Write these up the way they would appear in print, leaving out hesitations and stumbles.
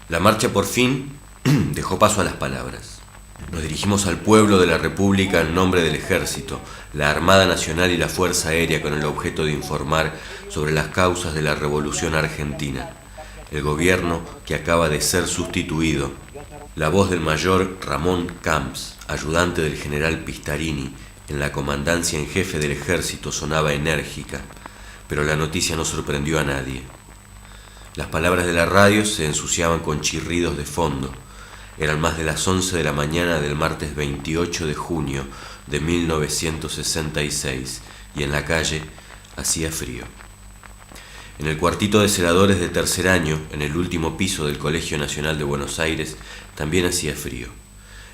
La marcha por fin dejó paso a las palabras. Nos dirigimos al pueblo de la República en nombre del Ejército, la Armada Nacional y la Fuerza Aérea con el objeto de informar sobre las causas de la Revolución Argentina. El gobierno que acaba de ser sustituido. La voz del mayor Ramón Camps, ayudante del general Pistarini, en la comandancia en jefe del ejército sonaba enérgica, pero la noticia no sorprendió a nadie. Las palabras de la radio se ensuciaban con chirridos de fondo. Eran más de las 11 de la mañana del martes 28 de junio de 1966 y en la calle hacía frío. En el cuartito de celadores de tercer año, en el último piso del Colegio Nacional de Buenos Aires, también hacía frío.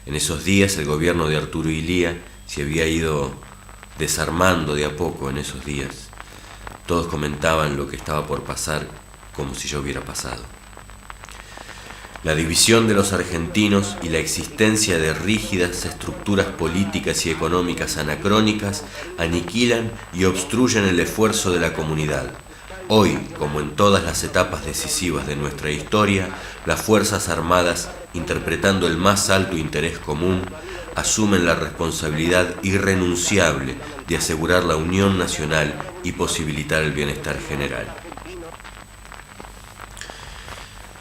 En esos días el gobierno de Arturo Illia se había ido desarmando de a poco en esos días. Todos comentaban lo que estaba por pasar como si ya hubiera pasado. La división de los argentinos y la existencia de rígidas estructuras políticas y económicas anacrónicas aniquilan y obstruyen el esfuerzo de la comunidad. Hoy, como en todas las etapas decisivas de nuestra historia, las Fuerzas Armadas, interpretando el más alto interés común, asumen la responsabilidad irrenunciable de asegurar la unión nacional y posibilitar el bienestar general.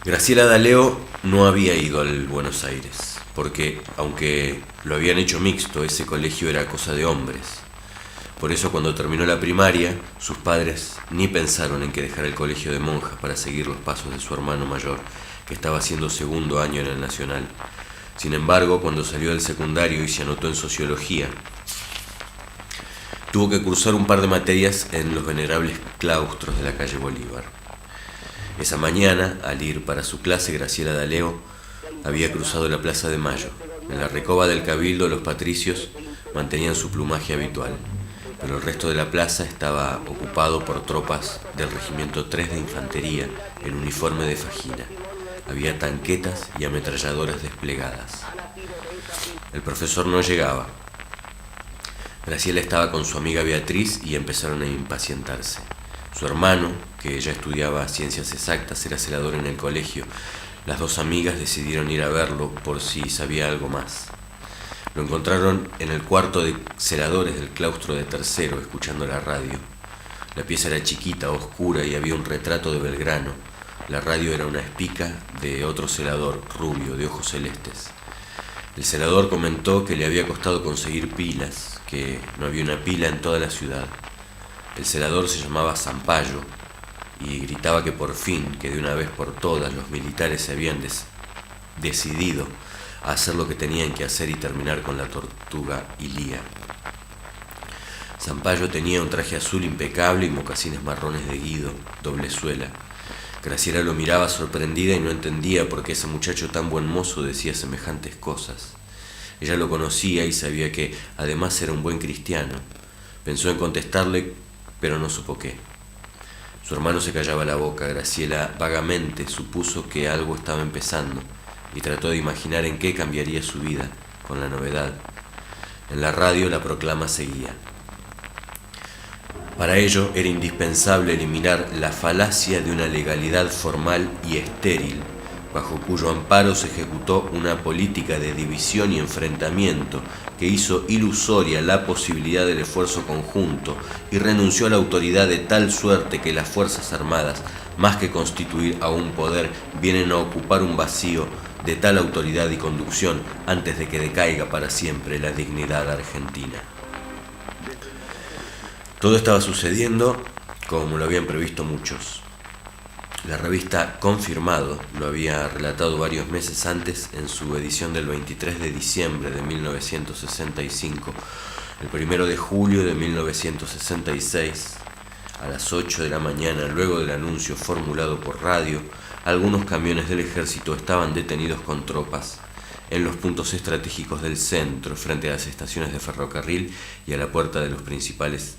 Graciela D'Aleo no había ido al Buenos Aires, porque, aunque lo habían hecho mixto, ese colegio era cosa de hombres. Por eso, cuando terminó la primaria, sus padres ni pensaron en que dejara el colegio de monjas para seguir los pasos de su hermano mayor, que estaba haciendo segundo año en el Nacional. Sin embargo, cuando salió del secundario y se anotó en sociología, tuvo que cursar un par de materias en los venerables claustros de la calle Bolívar. Esa mañana, al ir para su clase, Graciela D'Aleo había cruzado la Plaza de Mayo. En la recoba del Cabildo, los patricios mantenían su plumaje habitual, pero el resto de la plaza estaba ocupado por tropas del Regimiento 3 de Infantería en uniforme de fajina. Había tanquetas y ametralladoras desplegadas. El profesor no llegaba. Graciela estaba con su amiga Beatriz y empezaron a impacientarse. Su hermano, que ya estudiaba ciencias exactas, era celador en el colegio. Las dos amigas decidieron ir a verlo por si sabía algo más. Lo encontraron en el cuarto de celadores del claustro de tercero, escuchando la radio. La pieza era chiquita, oscura y había un retrato de Belgrano. La radio era una espica de otro celador, rubio, de ojos celestes. El celador comentó que le había costado conseguir pilas, que no había una pila en toda la ciudad. El celador se llamaba Zampayo y gritaba que por fin, que de una vez por todas, los militares se habían decidido a hacer lo que tenían que hacer y terminar con la tortuga Illia. Zampayo tenía un traje azul impecable y mocasines marrones de guido, doble suela. Graciela lo miraba sorprendida y no entendía por qué ese muchacho tan buen mozo decía semejantes cosas. Ella lo conocía y sabía que además era un buen cristiano. Pensó en contestarle, pero no supo qué. Su hermano se callaba la boca. Graciela vagamente supuso que algo estaba empezando y trató de imaginar en qué cambiaría su vida con la novedad. En la radio la proclama seguía. Para ello era indispensable eliminar la falacia de una legalidad formal y estéril, bajo cuyo amparo se ejecutó una política de división y enfrentamiento que hizo ilusoria la posibilidad del esfuerzo conjunto y renunció a la autoridad de tal suerte que las Fuerzas Armadas, más que constituir a un poder, vienen a ocupar un vacío de tal autoridad y conducción antes de que decaiga para siempre la dignidad argentina. Todo estaba sucediendo como lo habían previsto muchos. La revista Confirmado lo había relatado varios meses antes en su edición del 23 de diciembre de 1965. El 1 de julio de 1966, a las 8 de la mañana, luego del anuncio formulado por radio, algunos camiones del ejército estaban detenidos con tropas en los puntos estratégicos del centro, frente a las estaciones de ferrocarril y a la puerta de los principales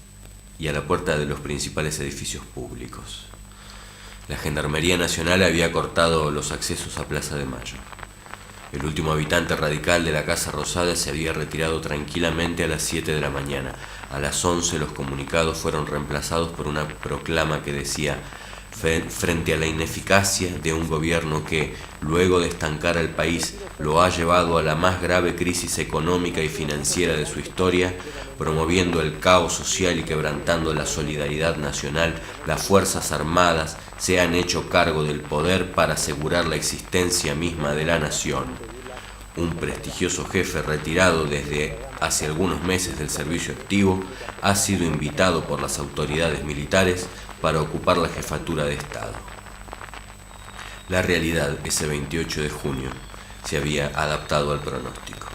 edificios públicos. La Gendarmería Nacional había cortado los accesos a Plaza de Mayo. El último habitante radical de la Casa Rosada se había retirado tranquilamente a las 7 de la mañana. A las 11 los comunicados fueron reemplazados por una proclama que decía: frente a la ineficacia de un gobierno que, luego de estancar al país, lo ha llevado a la más grave crisis económica y financiera de su historia, promoviendo el caos social y quebrantando la solidaridad nacional, las Fuerzas Armadas se han hecho cargo del poder para asegurar la existencia misma de la nación. Un prestigioso jefe retirado desde hace algunos meses del servicio activo ha sido invitado por las autoridades militares para ocupar la jefatura de Estado. La realidad, ese 28 de junio, se había adaptado al pronóstico.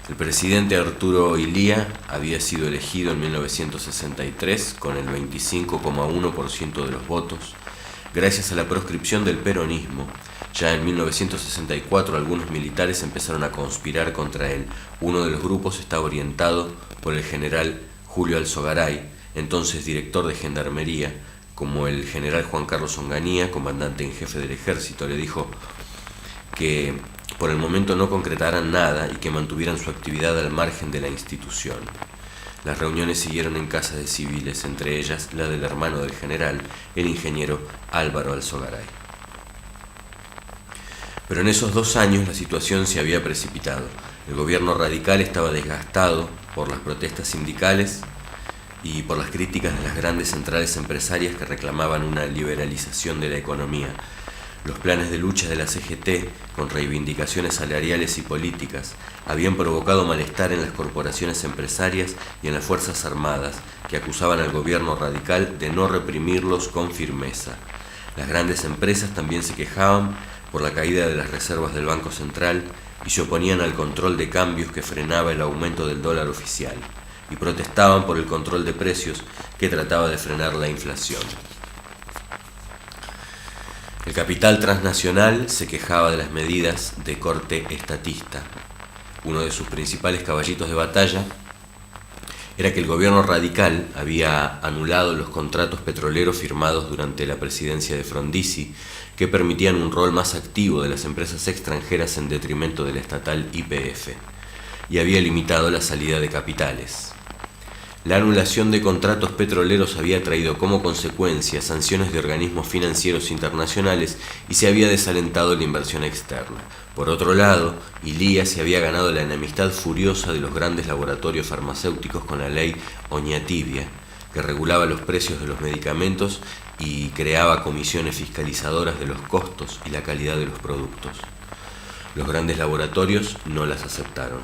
El presidente Arturo Illia había sido elegido en 1963 con el 25,1% de los votos, gracias a la proscripción del peronismo. Ya en 1964 algunos militares empezaron a conspirar contra él. Uno de los grupos estaba orientado por el general Julio Alzogaray, entonces director de Gendarmería, como el general Juan Carlos Onganía, comandante en jefe del ejército, le dijo que por el momento no concretaran nada y que mantuvieran su actividad al margen de la institución. Las reuniones siguieron en casas de civiles, entre ellas la del hermano del general, el ingeniero Álvaro Alzogaray. Pero en esos 2 años la situación se había precipitado. El gobierno radical estaba desgastado por las protestas sindicales y por las críticas de las grandes centrales empresarias que reclamaban una liberalización de la economía. Los planes de lucha de la CGT, con reivindicaciones salariales y políticas, habían provocado malestar en las corporaciones empresarias y en las Fuerzas Armadas, que acusaban al gobierno radical de no reprimirlos con firmeza. Las grandes empresas también se quejaban por la caída de las reservas del Banco Central y se oponían al control de cambios que frenaba el aumento del dólar oficial, y protestaban por el control de precios que trataba de frenar la inflación. El capital transnacional se quejaba de las medidas de corte estatista. Uno de sus principales caballitos de batalla era que el gobierno radical había anulado los contratos petroleros firmados durante la presidencia de Frondizi, que permitían un rol más activo de las empresas extranjeras en detrimento del estatal YPF, y había limitado la salida de capitales. La anulación de contratos petroleros había traído como consecuencia sanciones de organismos financieros internacionales y se había desalentado la inversión externa. Por otro lado, Illia se había ganado la enemistad furiosa de los grandes laboratorios farmacéuticos con la ley Oñatibia, que regulaba los precios de los medicamentos y creaba comisiones fiscalizadoras de los costos y la calidad de los productos. Los grandes laboratorios no las aceptaron.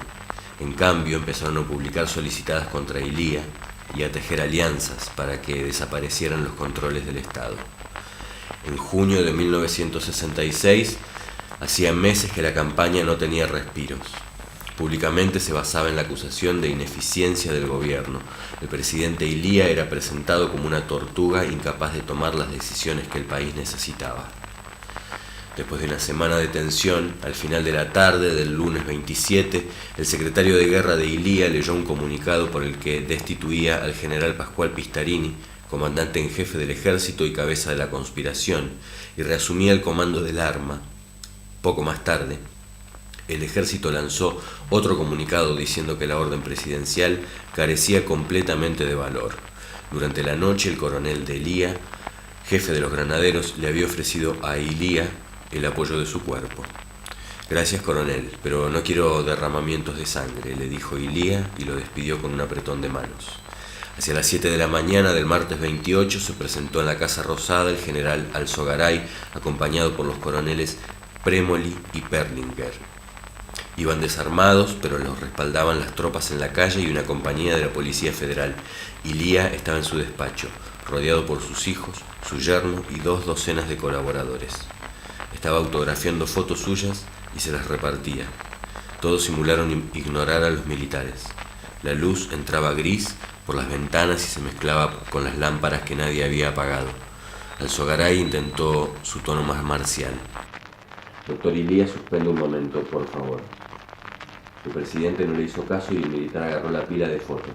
En cambio, empezaron a publicar solicitadas contra Illia y a tejer alianzas para que desaparecieran los controles del Estado. En junio de 1966, hacía meses que la campaña no tenía respiros. Públicamente se basaba en la acusación de ineficiencia del gobierno. El presidente Illia era presentado como una tortuga incapaz de tomar las decisiones que el país necesitaba. Después de una semana de tensión, al final de la tarde del lunes 27, el secretario de guerra de Illia leyó un comunicado por el que destituía al general Pascual Pistarini, comandante en jefe del ejército y cabeza de la conspiración, y reasumía el comando del arma. Poco más tarde, el ejército lanzó otro comunicado diciendo que la orden presidencial carecía completamente de valor. Durante la noche, el coronel de Illia, jefe de los granaderos, le había ofrecido a Illia el apoyo de su cuerpo. «Gracias, coronel, pero no quiero derramamientos de sangre», le dijo Illia y lo despidió con un apretón de manos. Hacia las 7 de la mañana del martes 28 se presentó en la Casa Rosada el general Alzogaray, acompañado por los coroneles Premoli y Perlinger. Iban desarmados, pero los respaldaban las tropas en la calle y una compañía de la Policía Federal. Illia estaba en su despacho, rodeado por sus hijos, su yerno y 2 docenas de colaboradores. Estaba autografiando fotos suyas y se las repartía. Todos simularon ignorar a los militares. La luz entraba gris por las ventanas y se mezclaba con las lámparas que nadie había apagado. Alzogaray intentó su tono más marcial. «Doctor Illia, suspende un momento, por favor». El presidente no le hizo caso y el militar agarró la pila de fotos.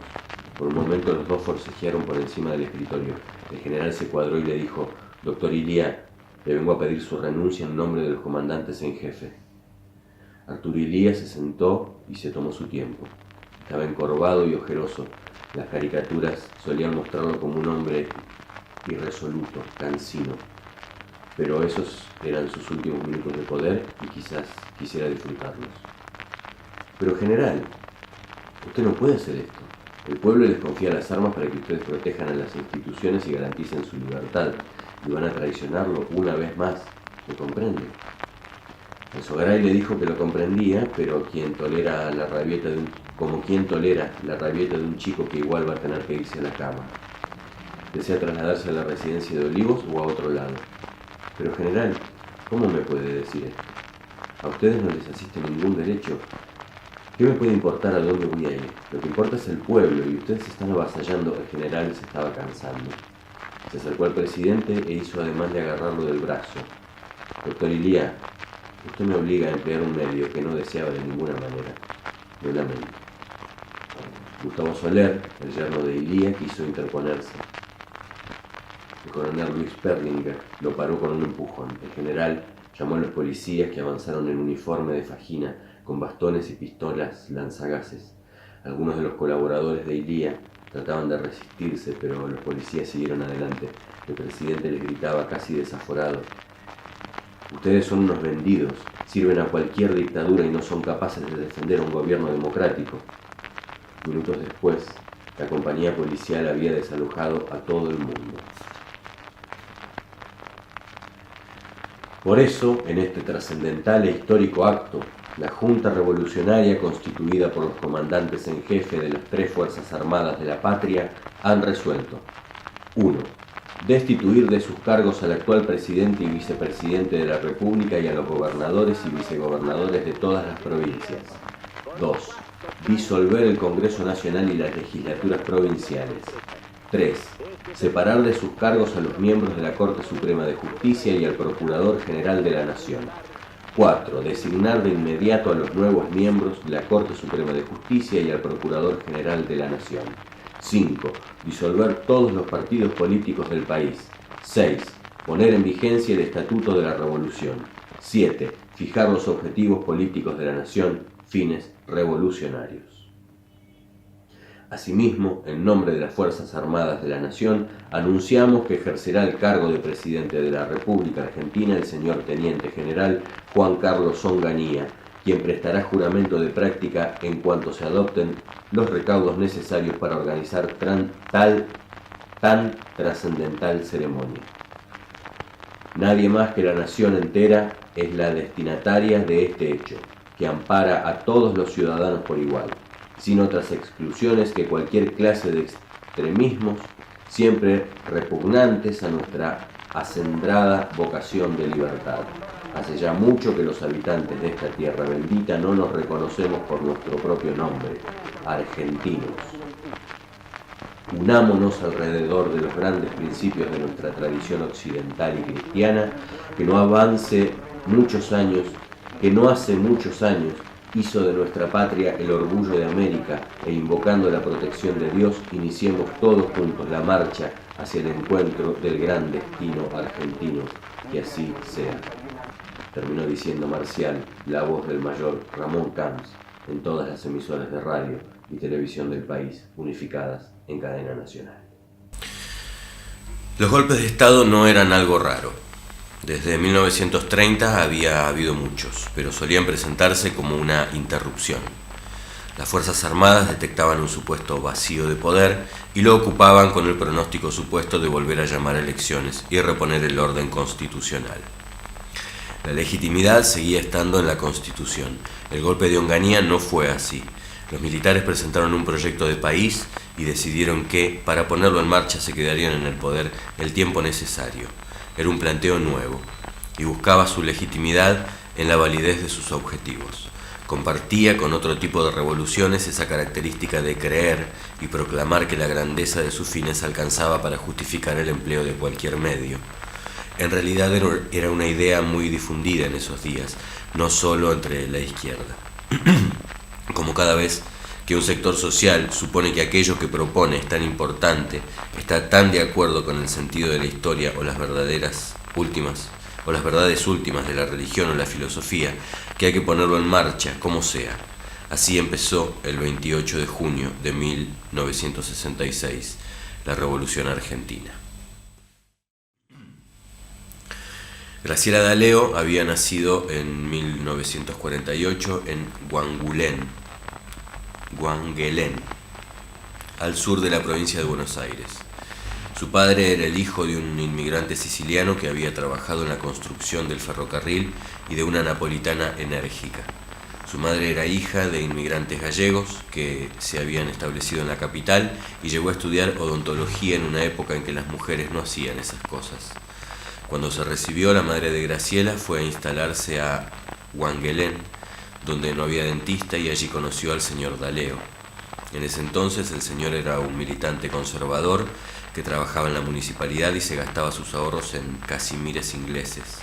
Por un momento los dos forcejearon por encima del escritorio. El general se cuadró y le dijo: «Doctor Illia, le vengo a pedir su renuncia en nombre de los comandantes en jefe». Arturo Illia se sentó y se tomó su tiempo. Estaba encorvado y ojeroso. Las caricaturas solían mostrarlo como un hombre irresoluto, cansino. Pero esos eran sus últimos minutos de poder y quizás quisiera disfrutarlos. Pero general, usted no puede hacer esto. El pueblo les confía las armas para que ustedes protejan a las instituciones y garanticen su libertad, y van a traicionarlo una vez más. ¿Me comprende? Alzogaray le dijo que lo comprendía, pero como quien tolera la rabieta de un chico que igual va a tener que irse a la cama. ¿Desea trasladarse a la residencia de Olivos o a otro lado? Pero general, ¿cómo me puede decir esto? A ustedes no les asiste ningún derecho. ¿Qué me puede importar a dónde voy a ir? Lo que importa es el pueblo y ustedes están avasallando. El general se estaba cansando. Se acercó al presidente e hizo ademán de agarrarlo del brazo. Doctor Ilía, usted me obliga a emplear un medio que no deseaba de ninguna manera. Lo lamento. Gustavo Soler, el yerno de Ilía, quiso interponerse. El coronel Luis Perlinger lo paró con un empujón. El general llamó a los policías que avanzaron en uniforme de fajina con bastones y pistolas lanzagases. Algunos de los colaboradores de Ilía trataban de resistirse, pero los policías siguieron adelante. El presidente les gritaba casi desaforado: ustedes son unos vendidos, sirven a cualquier dictadura y no son capaces de defender un gobierno democrático. Minutos después, la compañía policial había desalojado a todo el mundo. Por eso, en este trascendental e histórico acto, la Junta Revolucionaria, constituida por los comandantes en jefe de las 3 Fuerzas Armadas de la Patria, han resuelto: 1. Destituir de sus cargos al actual presidente y vicepresidente de la República y a los gobernadores y vicegobernadores de todas las provincias. 2. Disolver el Congreso Nacional y las legislaturas provinciales. 3. Separar de sus cargos a los miembros de la Corte Suprema de Justicia y al Procurador General de la Nación. 4. Designar de inmediato a los nuevos miembros de la Corte Suprema de Justicia y al Procurador General de la Nación. 5. Disolver todos los partidos políticos del país. 6. Poner en vigencia el Estatuto de la Revolución. 7. Fijar los objetivos políticos de la nación, fines revolucionarios. Asimismo, en nombre de las Fuerzas Armadas de la Nación, anunciamos que ejercerá el cargo de presidente de la República Argentina el señor Teniente General Juan Carlos Onganía, quien prestará juramento de práctica en cuanto se adopten los recaudos necesarios para organizar tan trascendental ceremonia. Nadie más que la nación entera es la destinataria de este hecho, que ampara a todos los ciudadanos por igual, sin otras exclusiones que cualquier clase de extremismos, siempre repugnantes a nuestra acendrada vocación de libertad. Hace ya mucho que los habitantes de esta tierra bendita no nos reconocemos por nuestro propio nombre, argentinos. Unámonos alrededor de los grandes principios de nuestra tradición occidental y cristiana, que no hace muchos años hizo de nuestra patria el orgullo de América, e invocando la protección de Dios, iniciemos todos juntos la marcha hacia el encuentro del gran destino argentino. Que así sea. Terminó diciendo Marcial, la voz del mayor Ramón Camps, en todas las emisoras de radio y televisión del país, unificadas en cadena nacional. Los golpes de Estado no eran algo raro. Desde 1930 había habido muchos, pero solían presentarse como una interrupción. Las Fuerzas Armadas detectaban un supuesto vacío de poder y lo ocupaban con el pronóstico supuesto de volver a llamar a elecciones y reponer el orden constitucional. La legitimidad seguía estando en la Constitución. El golpe de Onganía no fue así. Los militares presentaron un proyecto de país y decidieron que, para ponerlo en marcha, se quedarían en el poder el tiempo necesario. Era un planteo nuevo y buscaba su legitimidad en la validez de sus objetivos. Compartía con otro tipo de revoluciones esa característica de creer y proclamar que la grandeza de sus fines alcanzaba para justificar el empleo de cualquier medio. En realidad era una idea muy difundida en esos días, no solo entre la izquierda. Como cada vez que un sector social supone que aquello que propone es tan importante, está tan de acuerdo con el sentido de la historia o las verdades últimas de la religión o la filosofía, que hay que ponerlo en marcha, como sea. Así empezó el 28 de junio de 1966, la Revolución Argentina. Graciela D'Aleo había nacido en 1948 en Guanguelén, al sur de la provincia de Buenos Aires. Su padre era el hijo de un inmigrante siciliano que había trabajado en la construcción del ferrocarril y de una napolitana enérgica. Su madre era hija de inmigrantes gallegos que se habían establecido en la capital y llegó a estudiar odontología en una época en que las mujeres no hacían esas cosas. Cuando se recibió, la madre de Graciela fue a instalarse a Guanguelén, donde no había dentista, y allí conoció al señor D'Aleo. En ese entonces el señor era un militante conservador que trabajaba en la municipalidad y se gastaba sus ahorros en casimires ingleses.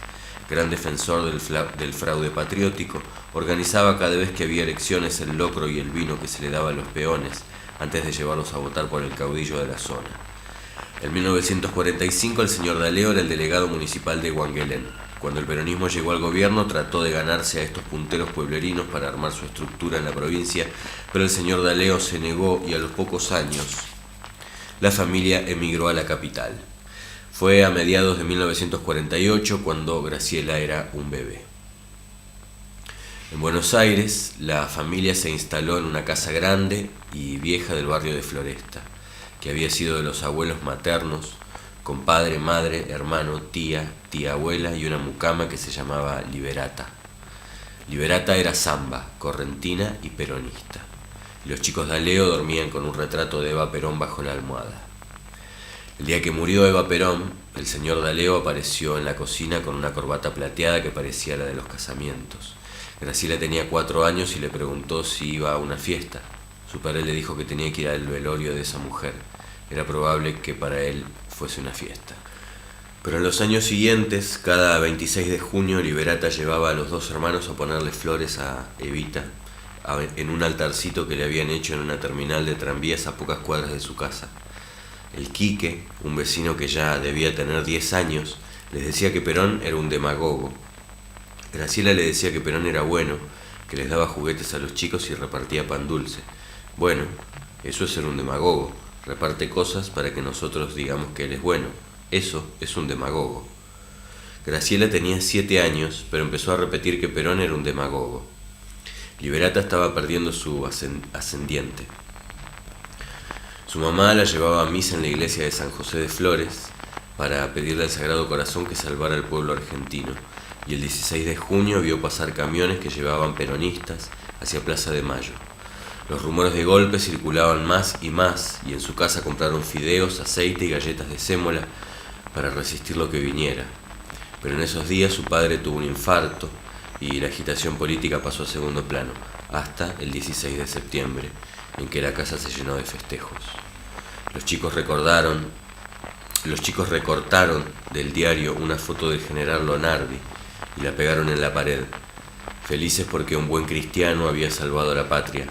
Gran defensor del fraude patriótico, organizaba cada vez que había elecciones el locro y el vino que se le daba a los peones antes de llevarlos a votar por el caudillo de la zona. En 1945 el señor D'Aleo era el delegado municipal de Guanguelén. Cuando el peronismo llegó al gobierno, trató de ganarse a estos punteros pueblerinos para armar su estructura en la provincia, pero el señor D'Aleo se negó y a los pocos años la familia emigró a la capital. Fue a mediados de 1948 cuando Graciela era un bebé. En Buenos Aires, la familia se instaló en una casa grande y vieja del barrio de Floresta, que había sido de los abuelos maternos, con padre, madre, hermano, tía abuela y una mucama que se llamaba Liberata. Liberata era samba, correntina y peronista. Y los chicos D'Aleo dormían con un retrato de Eva Perón bajo la almohada. El día que murió Eva Perón, el señor D'Aleo apareció en la cocina con una corbata plateada que parecía la de los casamientos. Graciela tenía 4 años y le preguntó si iba a una fiesta. Su padre le dijo que tenía que ir al velorio de esa mujer. Era probable que para él fuese una fiesta. Pero en los años siguientes, cada 26 de junio, Liberata llevaba a los 2 hermanos a ponerle flores a Evita en un altarcito que le habían hecho en una terminal de tranvías a pocas cuadras de su casa. El Quique, un vecino que ya debía tener 10 años, les decía que Perón era un demagogo. Graciela le decía que Perón era bueno, que les daba juguetes a los chicos y repartía pan dulce. Bueno, eso es ser un demagogo. Reparte cosas para que nosotros digamos que él es bueno. Eso es un demagogo. Graciela tenía 7 años, pero empezó a repetir que Perón era un demagogo. Liberata estaba perdiendo su ascendiente. Su mamá la llevaba a misa en la iglesia de San José de Flores para pedirle al Sagrado Corazón que salvara al pueblo argentino, y el 16 de junio vio pasar camiones que llevaban peronistas hacia Plaza de Mayo. Los rumores de golpe circulaban más, y en su casa compraron fideos, aceite y galletas de sémola para resistir lo que viniera. Pero en esos días su padre tuvo un infarto y la agitación política pasó a segundo plano, hasta el 16 de septiembre, en que la casa se llenó de festejos. Los chicos recortaron del diario una foto del general Lonardi y la pegaron en la pared, felices porque un buen cristiano había salvado a la patria.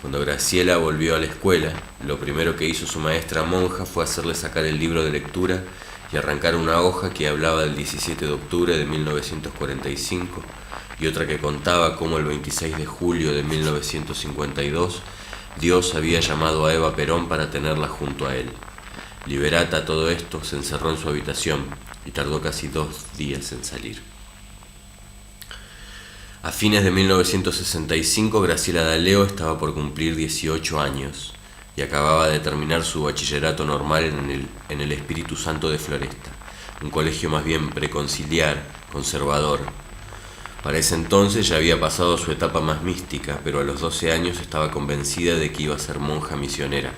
Cuando Graciela volvió a la escuela, lo primero que hizo su maestra monja fue hacerle sacar el libro de lectura y arrancar una hoja que hablaba del 17 de octubre de 1945 y otra que contaba cómo el 26 de julio de 1952 Dios había llamado a Eva Perón para tenerla junto a él. Liberata a todo esto se encerró en su habitación y tardó casi 2 días en salir. A fines de 1965, Graciela D'Aleo estaba por cumplir 18 años y acababa de terminar su bachillerato normal en el Espíritu Santo de Floresta, un colegio más bien preconciliar, conservador. Para ese entonces ya había pasado su etapa más mística, pero a los 12 años estaba convencida de que iba a ser monja misionera.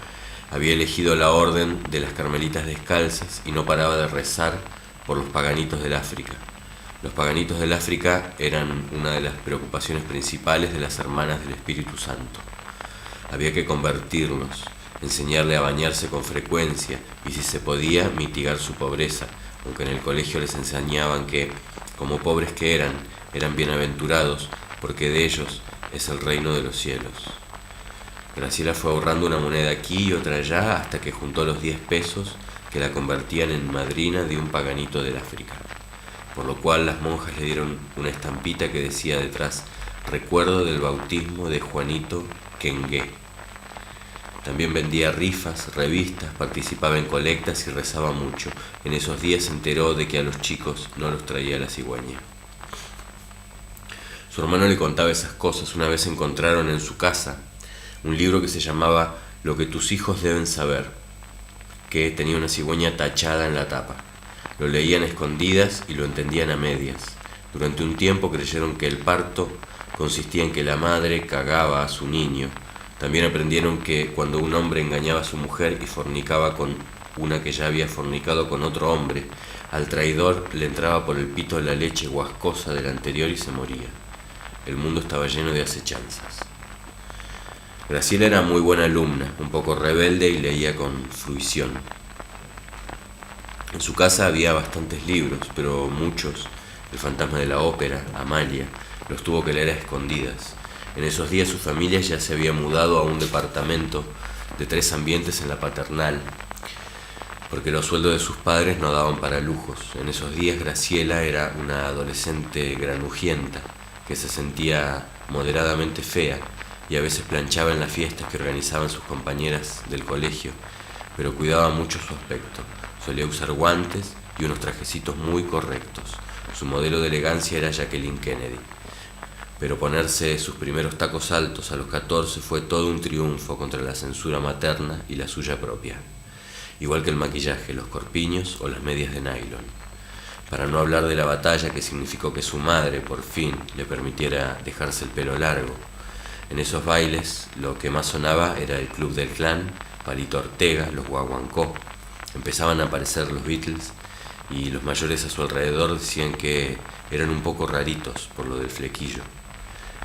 Había elegido la orden de las Carmelitas Descalzas y no paraba de rezar por los paganitos del África. Los paganitos del África eran una de las preocupaciones principales de las hermanas del Espíritu Santo. Había que convertirlos, enseñarle a bañarse con frecuencia y, si se podía, mitigar su pobreza, aunque en el colegio les enseñaban que, como pobres que eran bienaventurados, porque de ellos es el reino de los cielos. Graciela fue ahorrando una moneda aquí y otra allá hasta que juntó los 10 pesos que la convertían en madrina de un paganito del África, por lo cual las monjas le dieron una estampita que decía detrás: recuerdo del bautismo de Juanito Kengué. También vendía rifas, revistas, participaba en colectas y rezaba mucho. En esos días se enteró de que a los chicos no los traía la cigüeña. Su hermano le contaba esas cosas. Una vez encontraron en su casa un libro que se llamaba Lo que tus hijos deben saber, que tenía una cigüeña tachada en la tapa. Lo leían a escondidas y lo entendían a medias. Durante un tiempo creyeron que el parto consistía en que la madre cagaba a su niño. También aprendieron que cuando un hombre engañaba a su mujer y fornicaba con una que ya había fornicado con otro hombre, al traidor le entraba por el pito la leche guascosa del anterior y se moría. El mundo estaba lleno de acechanzas. Graciela era muy buena alumna, un poco rebelde y leía con fruición. En su casa había bastantes libros, pero muchos, El fantasma de la ópera, Amalia, los tuvo que leer a escondidas. En esos días su familia ya se había mudado a un departamento de 3 ambientes en la Paternal, porque los sueldos de sus padres no daban para lujos. En esos días Graciela era una adolescente granujienta, que se sentía moderadamente fea y a veces planchaba en las fiestas que organizaban sus compañeras del colegio, pero cuidaba mucho su aspecto. Solía usar guantes y unos trajecitos muy correctos. Su modelo de elegancia era Jacqueline Kennedy. Pero ponerse sus primeros tacos altos a los 14 fue todo un triunfo contra la censura materna y la suya propia. Igual que el maquillaje, los corpiños o las medias de nylon. Para no hablar de la batalla que significó que su madre, por fin, le permitiera dejarse el pelo largo. En esos bailes, lo que más sonaba era el Club del Clan, Palito Ortega, los Guaguancó. Empezaban a aparecer los Beatles y los mayores a su alrededor decían que eran un poco raritos por lo del flequillo.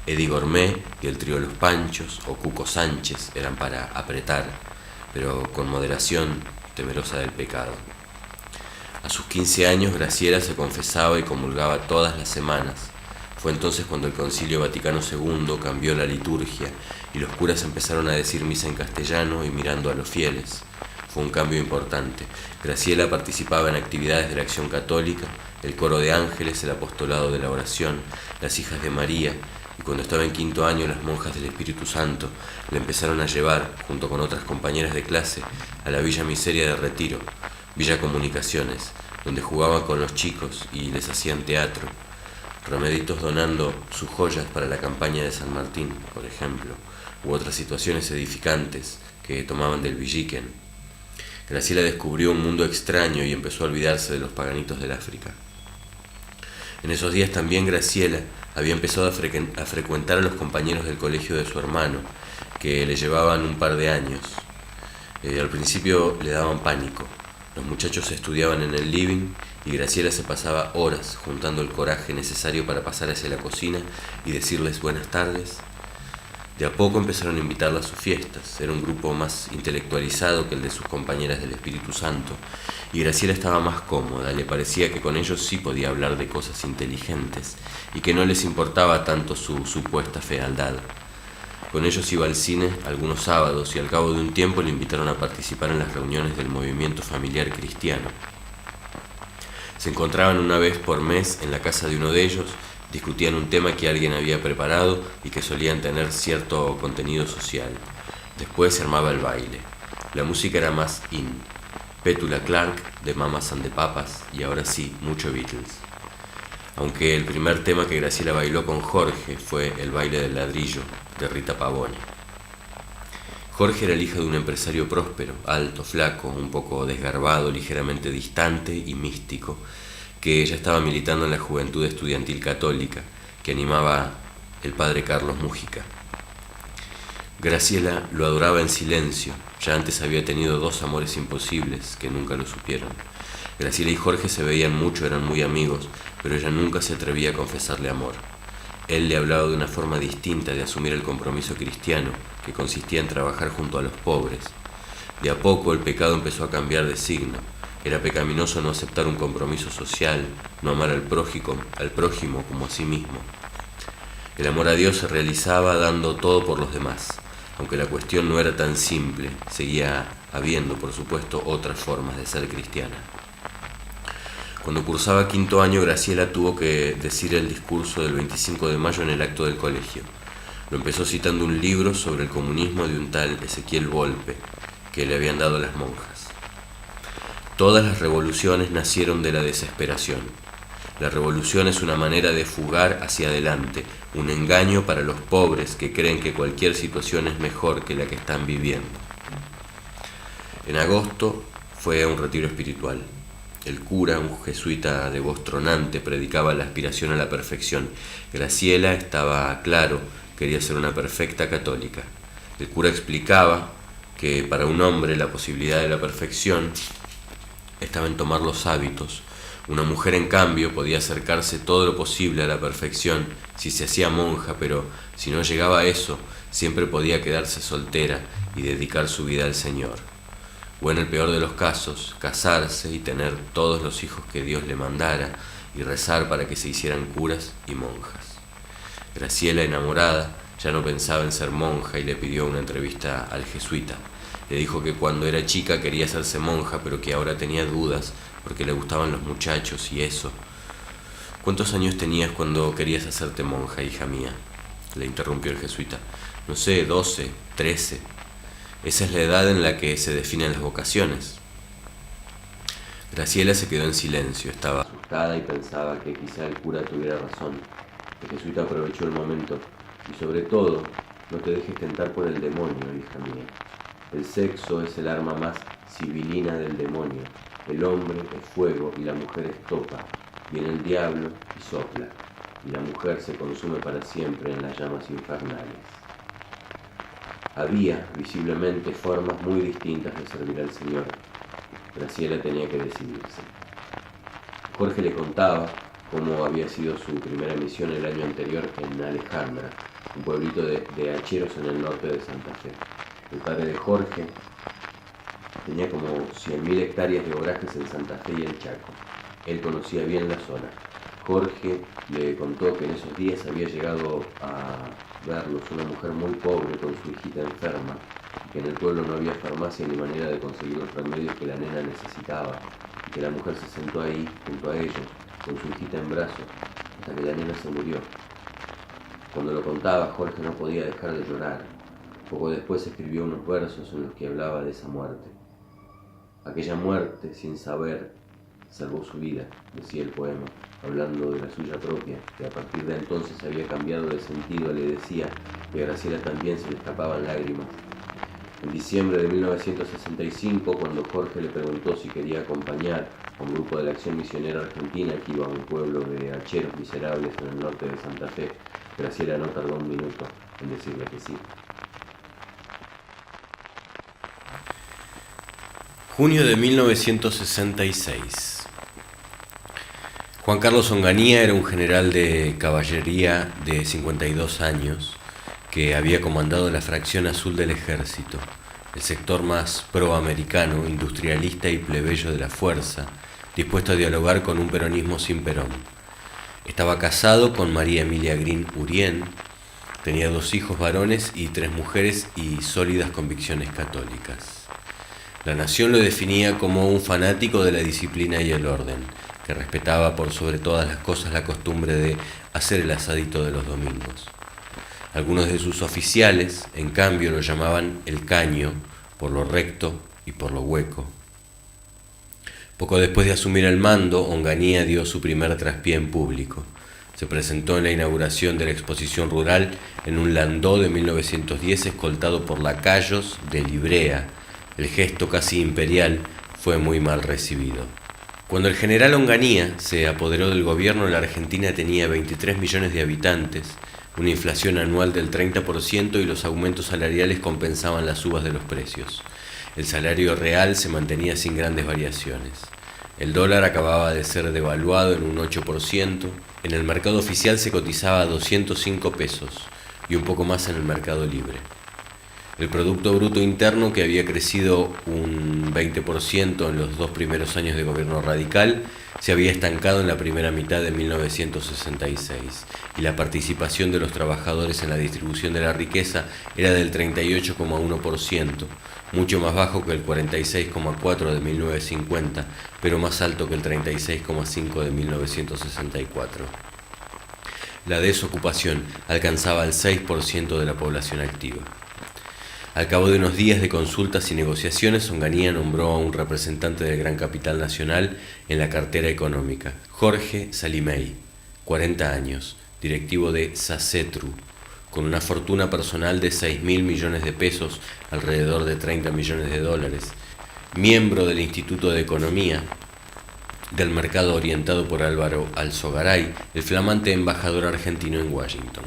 Eddie Gourmet y el trío Los Panchos o Cuco Sánchez eran para apretar, pero con moderación, temerosa del pecado. A sus 15 años Graciela se confesaba y comulgaba todas las semanas. Fue entonces cuando el Concilio Vaticano II cambió la liturgia y los curas empezaron a decir misa en castellano y mirando a los fieles. Fue un cambio importante. Graciela participaba en actividades de la Acción Católica, el coro de ángeles, el apostolado de la oración, las hijas de María, y cuando estaba en 5º año las monjas del Espíritu Santo le empezaron a llevar, junto con otras compañeras de clase, a la Villa Miseria de Retiro, Villa Comunicaciones, donde jugaban con los chicos y les hacían teatro. Remeditos donando sus joyas para la campaña de San Martín, por ejemplo, u otras situaciones edificantes que tomaban del Villiquen. Graciela descubrió un mundo extraño y empezó a olvidarse de los paganitos del África. En esos días también Graciela había empezado a frecuentar a los compañeros del colegio de su hermano, que le llevaban un par de años. Al principio le daban pánico. Los muchachos estudiaban en el living y Graciela se pasaba horas juntando el coraje necesario para pasar hacia la cocina y decirles buenas tardes. De a poco empezaron a invitarla a sus fiestas. Era un grupo más intelectualizado que el de sus compañeras del Espíritu Santo, y Graciela estaba más cómoda. Le parecía que con ellos sí podía hablar de cosas inteligentes y que no les importaba tanto su supuesta fealdad. Con ellos iba al cine algunos sábados y al cabo de un tiempo le invitaron a participar en las reuniones del movimiento familiar cristiano. Se encontraban una vez por mes en la casa de uno de ellos, discutían un tema que alguien había preparado y que solían tener cierto contenido social. Después se armaba el baile. La música era más in. Petula Clark, de Mamas and the Papas, y ahora sí, mucho Beatles. Aunque el primer tema que Graciela bailó con Jorge fue El baile del ladrillo, de Rita Pavone. Jorge era el hijo de un empresario próspero, alto, flaco, un poco desgarbado, ligeramente distante y místico, que ya estaba militando en la Juventud Estudiantil Católica, que animaba el padre Carlos Mújica. Graciela lo adoraba en silencio. Ya antes había tenido 2 amores imposibles que nunca lo supieron. Graciela y Jorge se veían mucho, eran muy amigos, pero ella nunca se atrevía a confesarle amor. Él le hablaba de una forma distinta de asumir el compromiso cristiano, que consistía en trabajar junto a los pobres. De a poco el pecado empezó a cambiar de signo. Era pecaminoso no aceptar un compromiso social, no amar al prójimo como a sí mismo. El amor a Dios se realizaba dando todo por los demás. Aunque la cuestión no era tan simple, seguía habiendo, por supuesto, otras formas de ser cristiana. Cuando cursaba 5º año, Graciela tuvo que decir el discurso del 25 de mayo en el acto del colegio. Lo empezó citando un libro sobre el comunismo de un tal Ezequiel Volpe, que le habían dado las monjas. Todas las revoluciones nacieron de la desesperación. La revolución es una manera de fugar hacia adelante, un engaño para los pobres que creen que cualquier situación es mejor que la que están viviendo. En agosto fue a un retiro espiritual. El cura, un jesuita de voz tronante, predicaba la aspiración a la perfección. Graciela estaba claro, quería ser una perfecta católica. El cura explicaba que para un hombre la posibilidad de la perfección estaba en tomar los hábitos. Una mujer, en cambio, podía acercarse todo lo posible a la perfección si se hacía monja, pero si no llegaba a eso, siempre podía quedarse soltera y dedicar su vida al Señor. O en el peor de los casos, casarse y tener todos los hijos que Dios le mandara y rezar para que se hicieran curas y monjas. Graciela, enamorada, ya no pensaba en ser monja y le pidió una entrevista al jesuita. Le dijo que cuando era chica quería hacerse monja, pero que ahora tenía dudas porque le gustaban los muchachos y eso. ¿Cuántos años tenías cuando querías hacerte monja, hija mía?, le interrumpió el jesuita. No sé, 12, 13. Esa es la edad en la que se definen las vocaciones. Graciela se quedó en silencio, estaba asustada y pensaba que quizá el cura tuviera razón. El jesuita aprovechó el momento. Y sobre todo, no te dejes tentar por el demonio, hija mía. El sexo es el arma más sibilina del demonio. El hombre es fuego y la mujer es topa. Viene el diablo y sopla, y la mujer se consume para siempre en las llamas infernales. Había, visiblemente, formas muy distintas de servir al Señor. Graciela tenía que decidirse. Jorge le contaba cómo había sido su primera misión el año anterior en Alejandra, un pueblito de hacheros en el norte de Santa Fe. El padre de Jorge tenía como 100.000 hectáreas de obrajes en Santa Fe y el Chaco. Él conocía bien la zona. Jorge le contó que en esos días había llegado a verlos una mujer muy pobre con su hijita enferma, y que en el pueblo no había farmacia ni manera de conseguir los remedios que la nena necesitaba, y que la mujer se sentó ahí, junto a ellos, con su hijita en brazos, hasta que la nena se murió. Cuando lo contaba, Jorge no podía dejar de llorar. Poco después escribió unos versos en los que hablaba de esa muerte. Aquella muerte, sin saber, salvó su vida, decía el poema, hablando de la suya propia, que a partir de entonces había cambiado de sentido. Le decía que a Graciela también se le escapaban lágrimas. En diciembre de 1965, cuando Jorge le preguntó si quería acompañar a un grupo de la Acción Misionera Argentina que iba a un pueblo de hacheros miserables en el norte de Santa Fe, Graciela no tardó un minuto en decirle que sí. Junio de 1966. Juan Carlos Onganía era un general de caballería de 52 años que había comandado la fracción azul del ejército, el sector más proamericano, industrialista y plebeyo de la fuerza, dispuesto a dialogar con un peronismo sin Perón. Estaba casado con María Emilia Green Urien, tenía 2 hijos varones y 3 mujeres y sólidas convicciones católicas. La nación lo definía como un fanático de la disciplina y el orden, que respetaba por sobre todas las cosas la costumbre de hacer el asadito de los domingos. Algunos de sus oficiales, en cambio, lo llamaban el caño, por lo recto y por lo hueco. Poco después de asumir el mando, Onganía dio su primer traspié en público. Se presentó en la inauguración de la exposición rural en un landó de 1910 escoltado por lacayos de librea. El gesto casi imperial fue muy mal recibido. Cuando el general Onganía se apoderó del gobierno, la Argentina tenía 23 millones de habitantes, una inflación anual del 30% y los aumentos salariales compensaban las subas de los precios. El salario real se mantenía sin grandes variaciones. El dólar acababa de ser devaluado en un 8%, en el mercado oficial se cotizaba a 205 pesos y un poco más en el mercado libre. El Producto Bruto Interno, que había crecido un 20% en los 2 primeros años de gobierno radical, se había estancado en la primera mitad de 1966, y la participación de los trabajadores en la distribución de la riqueza era del 38,1%, mucho más bajo que el 46,4% de 1950, pero más alto que el 36,5% de 1964. La desocupación alcanzaba el 6% de la población activa. Al cabo de unos días de consultas y negociaciones, Onganía nombró a un representante del gran capital nacional en la cartera económica, Jorge Salimey, 40 años, directivo de SACETRU, con una fortuna personal de 6.000 millones de pesos, alrededor de 30 millones de dólares, miembro del Instituto de Economía del Mercado orientado por Álvaro Alzogaray, el flamante embajador argentino en Washington.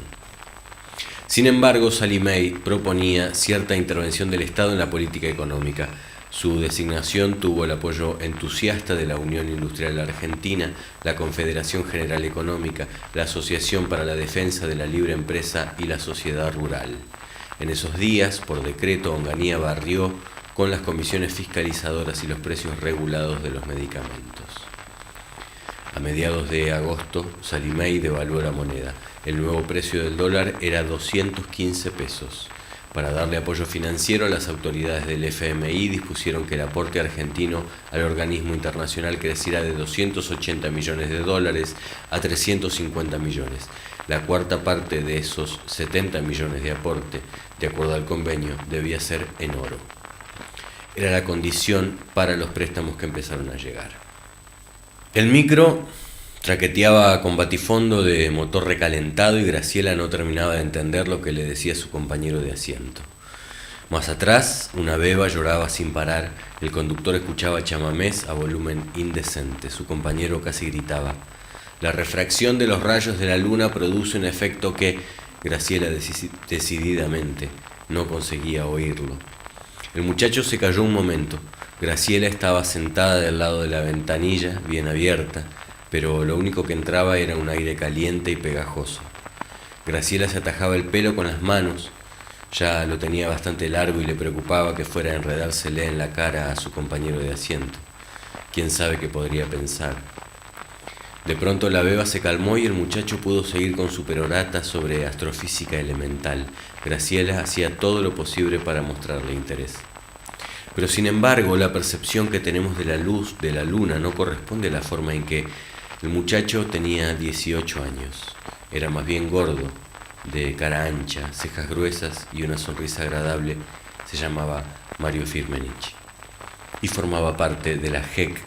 Sin embargo, Salimey proponía cierta intervención del Estado en la política económica. Su designación tuvo el apoyo entusiasta de la Unión Industrial Argentina, la Confederación General Económica, la Asociación para la Defensa de la Libre Empresa y la Sociedad Rural. En esos días, por decreto, Onganía barrió con las comisiones fiscalizadoras y los precios regulados de los medicamentos. A mediados de agosto, Salimey devaluó la moneda. El nuevo precio del dólar era 215 pesos. Para darle apoyo financiero, las autoridades del FMI dispusieron que el aporte argentino al organismo internacional creciera de 280 millones de dólares a 350 millones. La cuarta parte de esos 70 millones de aporte, de acuerdo al convenio, debía ser en oro. Era la condición para los préstamos que empezaron a llegar. El micro traqueteaba con batifondo de motor recalentado y Graciela no terminaba de entender lo que le decía su compañero de asiento. Más atrás, una beba lloraba sin parar, el conductor escuchaba chamamés a volumen indecente, su compañero casi gritaba. La refracción de los rayos de la luna produce un efecto que Graciela decididamente no conseguía oírlo. El muchacho se calló un momento. Graciela estaba sentada del lado de la ventanilla, bien abierta, pero lo único que entraba era un aire caliente y pegajoso. Graciela se atajaba el pelo con las manos, ya lo tenía bastante largo y le preocupaba que fuera a enredársele en la cara a su compañero de asiento. ¿Quién sabe qué podría pensar? De pronto la beba se calmó y el muchacho pudo seguir con su perorata sobre astrofísica elemental. Graciela hacía todo lo posible para mostrarle interés. Pero sin embargo, la percepción que tenemos de la luz de la luna no corresponde a la forma en que el muchacho tenía 18 años. Era más bien gordo, de cara ancha, cejas gruesas y una sonrisa agradable. Se llamaba Mario Firmenich y formaba parte de la JEC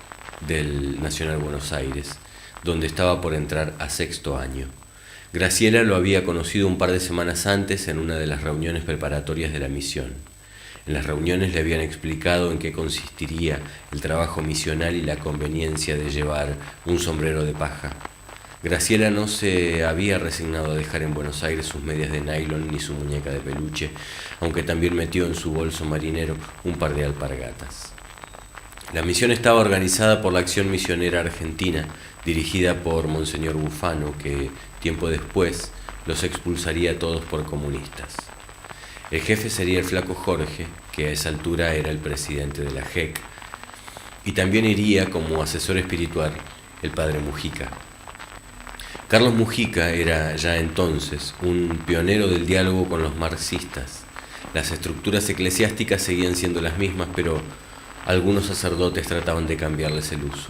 del Nacional Buenos Aires, donde estaba por entrar a 6º año. Graciela lo había conocido un par de semanas antes en una de las reuniones preparatorias de la misión. En las reuniones le habían explicado en qué consistiría el trabajo misional y la conveniencia de llevar un sombrero de paja. Graciela no se había resignado a dejar en Buenos Aires sus medias de nylon ni su muñeca de peluche, aunque también metió en su bolso marinero un par de alpargatas. La misión estaba organizada por la Acción Misionera Argentina, dirigida por Monseñor Bufano, que tiempo después los expulsaría a todos por comunistas. El jefe sería el flaco Jorge, que a esa altura era el presidente de la JEC, y también iría como asesor espiritual el padre Mujica. Carlos Mujica era ya entonces un pionero del diálogo con los marxistas. Las estructuras eclesiásticas seguían siendo las mismas, pero algunos sacerdotes trataban de cambiarles el uso.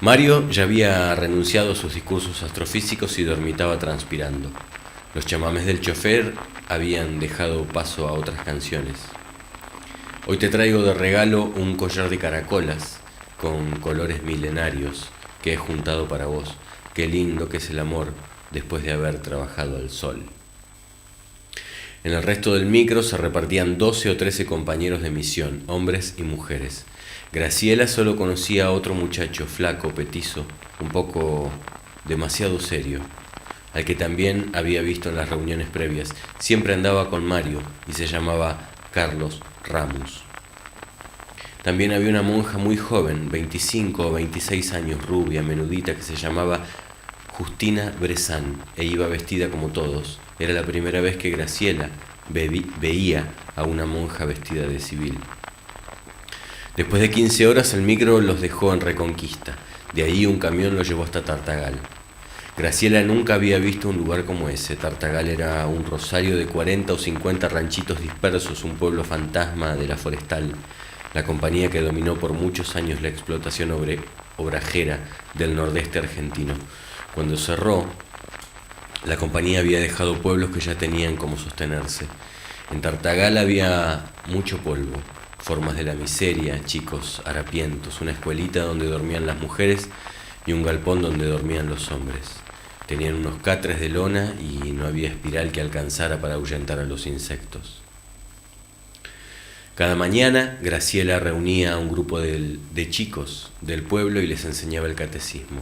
Mario ya había renunciado a sus discursos astrofísicos y dormitaba transpirando. Los chamamés del chofer habían dejado paso a otras canciones. Hoy te traigo de regalo un collar de caracolas con colores milenarios que he juntado para vos. Qué lindo que es el amor después de haber trabajado al sol. En el resto del micro se repartían 12 o 13 compañeros de misión, hombres y mujeres. Graciela solo conocía a otro muchacho, flaco, petizo, un poco demasiado serio, al que también había visto en las reuniones previas. Siempre andaba con Mario y se llamaba Carlos Ramos. También había una monja muy joven, 25 o 26 años, rubia, menudita, que se llamaba Justina Bressan e iba vestida como todos. Era la primera vez que Graciela veía a una monja vestida de civil. Después de 15 horas el micro los dejó en Reconquista. De ahí un camión los llevó hasta Tartagal. Graciela nunca había visto un lugar como ese. Tartagal era un rosario de 40 o 50 ranchitos dispersos, un pueblo fantasma de la forestal, la compañía que dominó por muchos años la explotación obrajera del nordeste argentino. Cuando cerró, La compañía había dejado pueblos que ya tenían cómo sostenerse. En Tartagal había mucho polvo, formas de la miseria, chicos harapientos, una escuelita donde dormían las mujeres y un galpón donde dormían los hombres. Tenían unos catres de lona y no había espiral que alcanzara para ahuyentar a los insectos. Cada mañana Graciela reunía a un grupo de chicos del pueblo y les enseñaba el catecismo.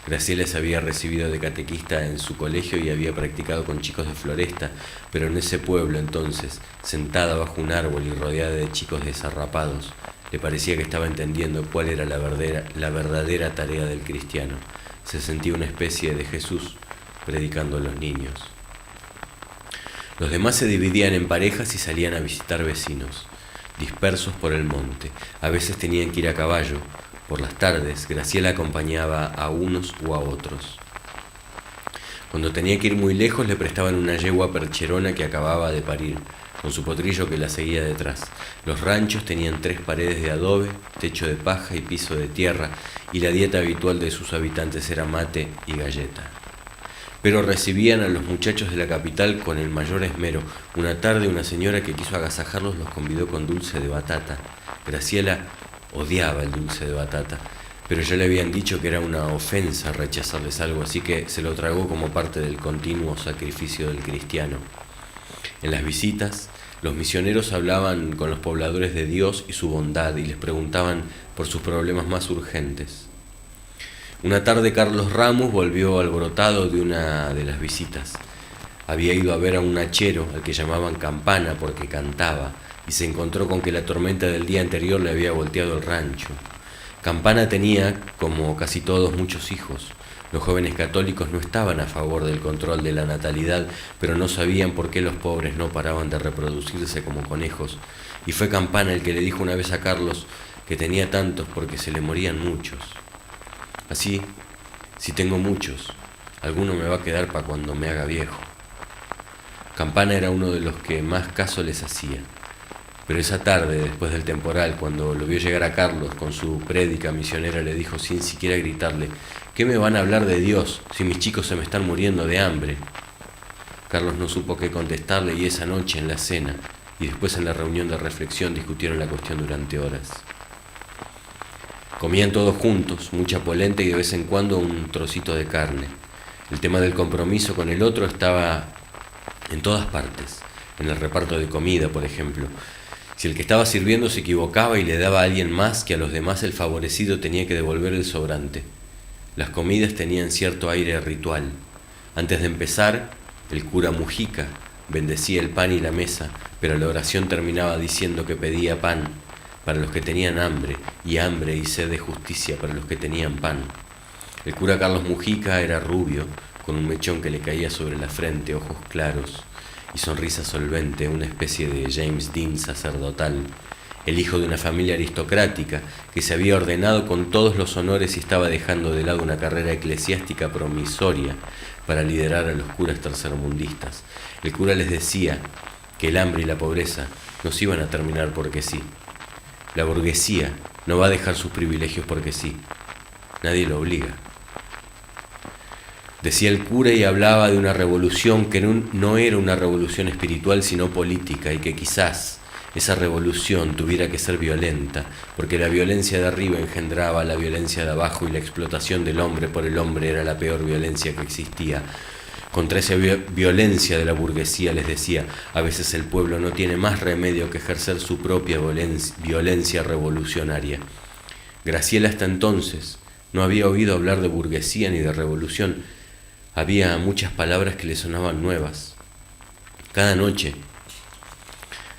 Graciela se había recibido de catequista en su colegio y había practicado con chicos de Floresta, pero en ese pueblo entonces, sentada bajo un árbol y rodeada de chicos desarrapados, le parecía que estaba entendiendo cuál era la verdadera tarea del cristiano. Se sentía una especie de Jesús predicando a los niños. Los demás se dividían en parejas y salían a visitar vecinos, dispersos por el monte. A veces tenían que ir a caballo. Por las tardes, Graciela acompañaba a unos u a otros. Cuando tenía que ir muy lejos, le prestaban una yegua percherona que acababa de parir, con su potrillo que la seguía detrás. Los ranchos tenían 3 paredes de adobe, techo de paja y piso de tierra, y la dieta habitual de sus habitantes era mate y galleta. Pero recibían a los muchachos de la capital con el mayor esmero. Una tarde una señora que quiso agasajarlos los convidó con dulce de batata. Graciela odiaba el dulce de batata, pero ya le habían dicho que era una ofensa rechazarles algo, así que se lo tragó como parte del continuo sacrificio del cristiano. En las visitas, los misioneros hablaban con los pobladores de Dios y su bondad y les preguntaban por sus problemas más urgentes. Una tarde Carlos Ramos volvió alborotado de una de las visitas. Había ido a ver a un hachero al que llamaban Campana porque cantaba, y se encontró con que la tormenta del día anterior le había volteado el rancho. Campana tenía, como casi todos, muchos hijos. Los jóvenes católicos no estaban a favor del control de la natalidad, pero no sabían por qué los pobres no paraban de reproducirse como conejos. Y fue Campana el que le dijo una vez a Carlos que tenía tantos porque se le morían muchos. Así, si tengo muchos, alguno me va a quedar para cuando me haga viejo. Campana era uno de los que más caso les hacía. Pero esa tarde, después del temporal, cuando lo vio llegar a Carlos con su prédica misionera, le dijo sin siquiera gritarle: ¿qué me van a hablar de Dios si mis chicos se me están muriendo de hambre? Carlos no supo qué contestarle y esa noche en la cena y después en la reunión de reflexión discutieron la cuestión durante horas. Comían todos juntos, mucha polenta y de vez en cuando un trocito de carne. El tema del compromiso con el otro estaba en todas partes, en el reparto de comida, por ejemplo. Si el que estaba sirviendo se equivocaba y le daba a alguien más que a los demás, el favorecido tenía que devolver el sobrante. Las comidas tenían cierto aire ritual. Antes de empezar, el cura Mujica bendecía el pan y la mesa, pero la oración terminaba diciendo que pedía pan para los que tenían hambre y sed de justicia para los que tenían pan. El cura Carlos Mujica era rubio, con un mechón que le caía sobre la frente, ojos claros y sonrisa solvente, una especie de James Dean sacerdotal, el hijo de una familia aristocrática que se había ordenado con todos los honores y estaba dejando de lado una carrera eclesiástica promisoria para liderar a los curas tercermundistas. El cura les decía que el hambre y la pobreza no se iban a terminar porque sí. La burguesía no va a dejar sus privilegios porque sí. Nadie lo obliga. Decía el cura y hablaba de una revolución que no era una revolución espiritual sino política y que quizás esa revolución tuviera que ser violenta, porque la violencia de arriba engendraba la violencia de abajo y la explotación del hombre por el hombre era la peor violencia que existía. Contra esa violencia de la burguesía les decía, a veces el pueblo no tiene más remedio que ejercer su propia violencia revolucionaria. Graciela hasta entonces no había oído hablar de burguesía ni de revolución. Había muchas palabras que le sonaban nuevas. Cada noche,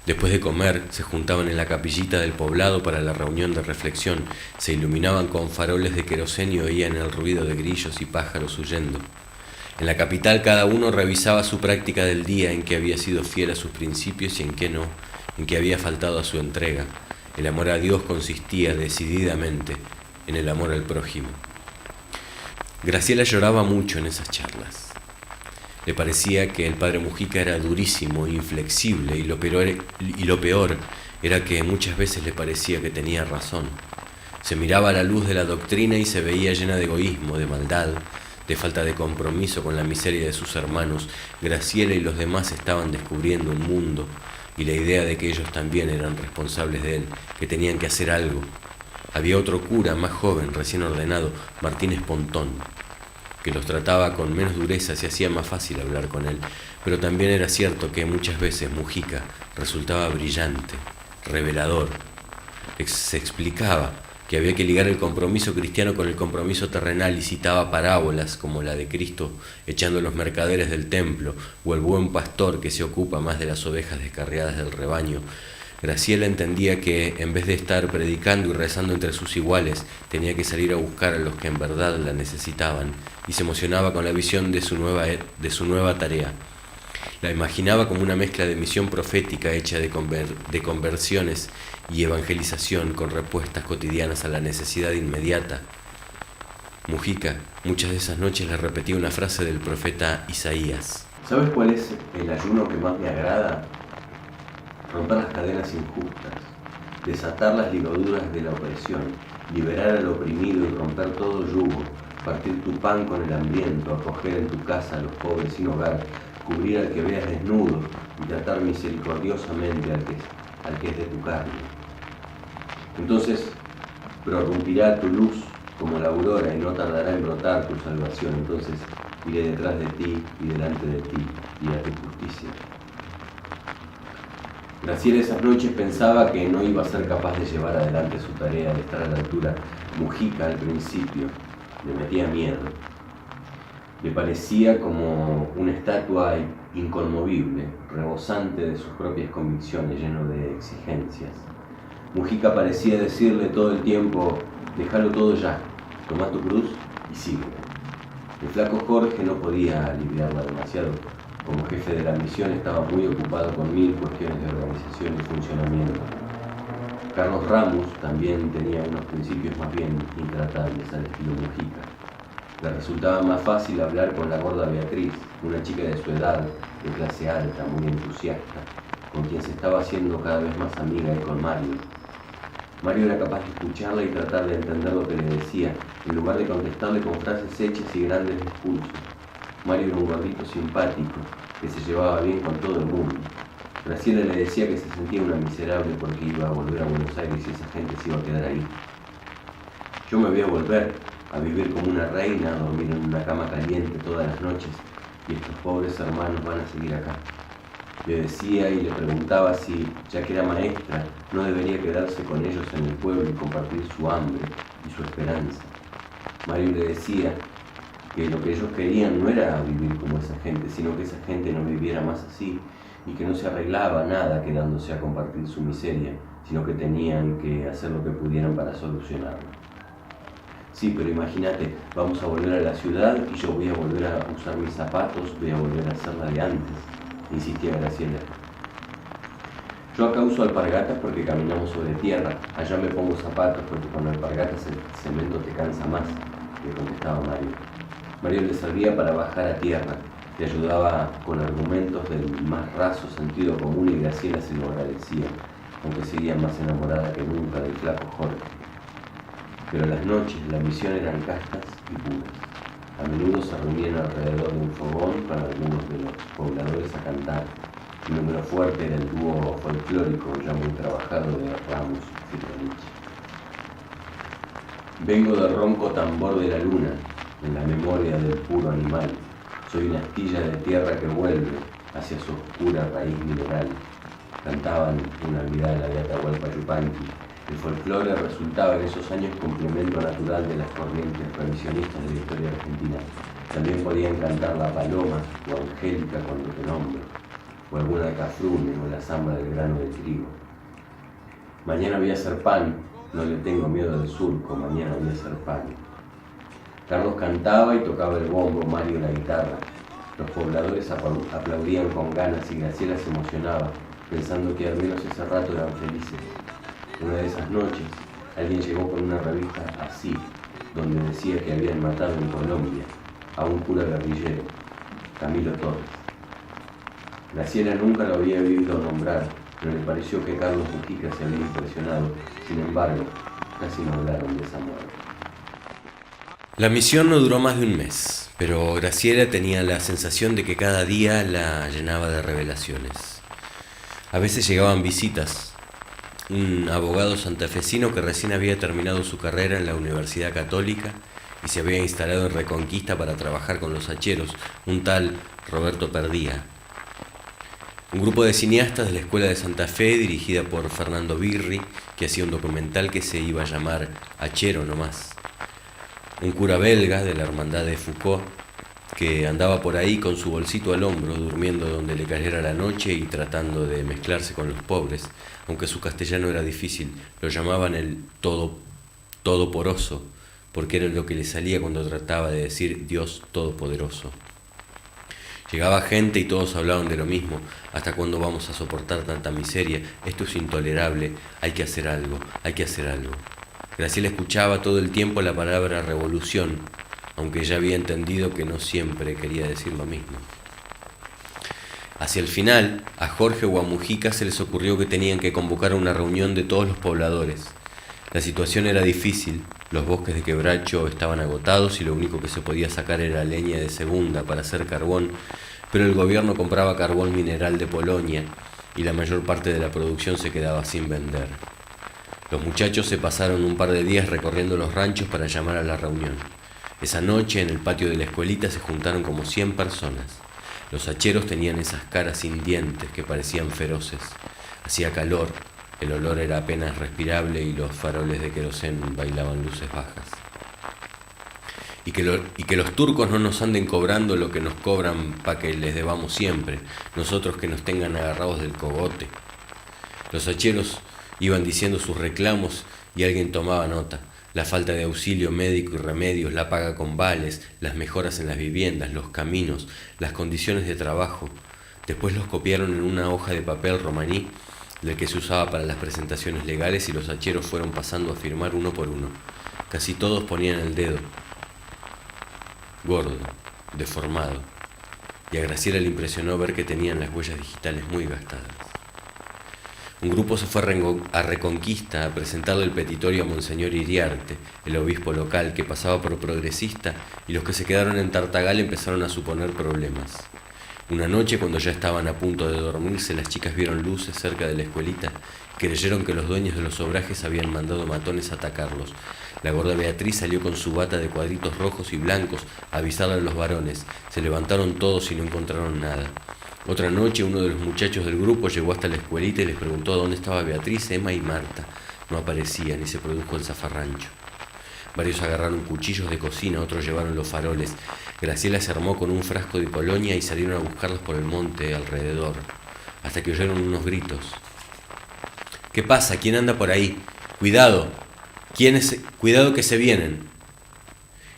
después de comer, se juntaban en la capillita del poblado para la reunión de reflexión. Se iluminaban con faroles de queroseno y oían el ruido de grillos y pájaros huyendo. En la capital cada uno revisaba su práctica del día, en que había sido fiel a sus principios y en que no, en que había faltado a su entrega. El amor a Dios consistía decididamente en el amor al prójimo. Graciela lloraba mucho en esas charlas. Le parecía que el padre Mujica era durísimo e inflexible y lo peor era que muchas veces le parecía que tenía razón. Se miraba a la luz de la doctrina y se veía llena de egoísmo, de maldad, De falta de compromiso con la miseria de sus hermanos, Graciela y los demás estaban descubriendo un mundo y la idea de que ellos también eran responsables de él, que tenían que hacer algo. Había otro cura, más joven, recién ordenado, Martínez Pontón, que los trataba con menos dureza, se hacía más fácil hablar con él, pero también era cierto que muchas veces Mujica resultaba brillante, revelador. Se explicaba que había que ligar el compromiso cristiano con el compromiso terrenal y citaba parábolas como la de Cristo echando a los mercaderes del templo o el buen pastor que se ocupa más de las ovejas descarriadas del rebaño. Graciela entendía que, en vez de estar predicando y rezando entre sus iguales, tenía que salir a buscar a los que en verdad la necesitaban, y se emocionaba con la visión de su nueva tarea. La imaginaba como una mezcla de misión profética hecha de conversiones y evangelización con respuestas cotidianas a la necesidad inmediata. Mujica muchas de esas noches le repetía una frase del profeta Isaías. ¿Sabes cuál es el ayuno que más me agrada? Romper las cadenas injustas, desatar las ligaduras de la opresión, liberar al oprimido y romper todo yugo, partir tu pan con el hambriento, acoger en tu casa a los pobres sin hogar, cubrir al que veas desnudo y tratar misericordiosamente al que es de tu carne. Entonces prorrumpirá tu luz como la aurora y no tardará en brotar tu salvación. Entonces iré detrás de ti y delante de ti y haré justicia. Graciela esas noches pensaba que no iba a ser capaz de llevar adelante su tarea de estar a la altura. Mujica al principio le metía miedo. Le parecía como una estatua inconmovible, rebosante de sus propias convicciones, lleno de exigencias. Mujica parecía decirle todo el tiempo: déjalo todo ya, toma tu cruz y sígueme. El flaco Jorge no podía aliviarla demasiado. Como jefe de la misión estaba muy ocupado con 1000 cuestiones de organización y funcionamiento. Carlos Ramos también tenía unos principios más bien intratables al estilo Mujica. Le resultaba más fácil hablar con la gorda Beatriz, una chica de su edad, de clase alta, muy entusiasta, con quien se estaba haciendo cada vez más amiga, y con Mario. Mario era capaz de escucharla y tratar de entender lo que le decía, en lugar de contestarle con frases hechas y grandes discursos. Mario era un gordito simpático, que se llevaba bien con todo el mundo. Graciela le decía que se sentía una miserable porque iba a volver a Buenos Aires y esa gente se iba a quedar ahí. Yo me voy a volver a vivir como una reina, a dormir en una cama caliente todas las noches, y estos pobres hermanos van a seguir acá. Le decía y le preguntaba si, ya que era maestra, no debería quedarse con ellos en el pueblo y compartir su hambre y su esperanza. Mario le decía que lo que ellos querían no era vivir como esa gente, sino que esa gente no viviera más así y que no se arreglaba nada quedándose a compartir su miseria, sino que tenían que hacer lo que pudieran para solucionarlo. Sí, pero imagínate, vamos a volver a la ciudad y yo voy a volver a usar mis zapatos, voy a volver a hacer la de antes, insistía Graciela. Yo acá uso alpargatas porque caminamos sobre tierra, allá me pongo zapatos porque con alpargatas el cemento te cansa más, le contestaba Mario. Mario le servía para bajar a tierra, le ayudaba con argumentos del más raso sentido común y Graciela se lo agradecía, aunque seguía más enamorada que nunca del flaco Jorge. Pero las noches de la misión eran castas y puras. A menudo se reunían alrededor de un fogón para algunos de los pobladores a cantar. El número fuerte era el dúo folclórico ya muy trabajado de Ramos y Fitronich. Vengo del ronco tambor de la luna, en la memoria del puro animal. Soy una astilla de tierra que vuelve hacia su oscura raíz mineral. Cantaban una vidala de Atahualpa Yupanqui. El folclore resultaba en esos años complemento natural de las corrientes revisionistas de la historia argentina. También podían cantar La Paloma o Angélica cuando te nombro, o alguna de Cafrune o la zamba del grano de trigo. Mañana voy a hacer pan, no le tengo miedo del surco, mañana voy a hacer pan. Carlos cantaba y tocaba el bombo, Mario la guitarra. Los pobladores aplaudían con ganas y Graciela se emocionaba, pensando que al menos ese rato eran felices. Una de esas noches, alguien llegó con una revista así, donde decía que habían matado en Colombia a un cura guerrillero, Camilo Torres. Graciela nunca lo había oído nombrar, pero le pareció que Carlos Mujica se había impresionado. Sin embargo, casi no hablaron de esa muerte. La misión no duró más de un mes, Pero Graciela tenía la sensación de que cada día la llenaba de revelaciones. A veces llegaban visitas. Un abogado santafesino que recién había terminado su carrera en la Universidad Católica y se había instalado en Reconquista para trabajar con los hacheros, un tal Roberto Perdía. Un grupo de cineastas de la Escuela de Santa Fe, dirigida por Fernando Birri, que hacía un documental que se iba a llamar Hachero nomás. Un cura belga de la Hermandad de Foucault, que andaba por ahí con su bolsito al hombro, durmiendo donde le cayera la noche y tratando de mezclarse con los pobres, aunque su castellano era difícil. Lo llamaban el Todoporoso, porque era lo que le salía cuando trataba de decir Dios Todopoderoso. Llegaba gente y todos hablaban de lo mismo. ¿Hasta cuándo vamos a soportar tanta miseria? Esto es intolerable, hay que hacer algo, hay que hacer algo. Graciela escuchaba todo el tiempo la palabra revolución, aunque ya había entendido que no siempre quería decir lo mismo. Hacia el final, a Jorge o a Mujica se les ocurrió que tenían que convocar una reunión de todos los pobladores. La situación era difícil, los bosques de quebracho estaban agotados y lo único que se podía sacar era leña de segunda para hacer carbón, pero el gobierno compraba carbón mineral de Polonia y la mayor parte de la producción se quedaba sin vender. Los muchachos se pasaron un par de días recorriendo los ranchos para llamar a la reunión. Esa noche en el patio de la escuelita se juntaron como 100 personas. Los hacheros tenían esas caras sin dientes que parecían feroces. Hacía calor, el olor era apenas respirable y los faroles de querosén bailaban luces bajas. Y que los turcos no nos anden cobrando lo que nos cobran pa' que les debamos siempre, nosotros que nos tengan agarrados del cogote. Los hacheros iban diciendo sus reclamos y alguien tomaba nota. La falta de auxilio médico y remedios, la paga con vales, las mejoras en las viviendas, los caminos, las condiciones de trabajo. Después los copiaron en una hoja de papel romaní, del que se usaba para las presentaciones legales, y los hacheros fueron pasando a firmar uno por uno. Casi todos ponían el dedo, gordo, deformado, y a Graciela le impresionó ver que tenían las huellas digitales muy gastadas. Un grupo se fue a Reconquista a presentarle el petitorio a Monseñor Iriarte, el obispo local, que pasaba por progresista, y los que se quedaron en Tartagal empezaron a suponer problemas. Una noche, cuando ya estaban a punto de dormirse, las chicas vieron luces cerca de la escuelita y creyeron que los dueños de los obrajes habían mandado matones a atacarlos. La gorda Beatriz salió con su bata de cuadritos rojos y blancos a avisarle a los varones. Se levantaron todos y no encontraron nada. Otra noche, uno de los muchachos del grupo llegó hasta la escuelita y les preguntó dónde estaba Beatriz, Emma y Marta. No aparecían y se produjo el zafarrancho. Varios agarraron cuchillos de cocina, otros llevaron los faroles. Graciela se armó con un frasco de colonia y salieron a buscarlos por el monte alrededor, hasta que oyeron unos gritos. ¿Qué pasa? ¿Quién anda por ahí? ¡Cuidado! ¡Cuidado que se vienen!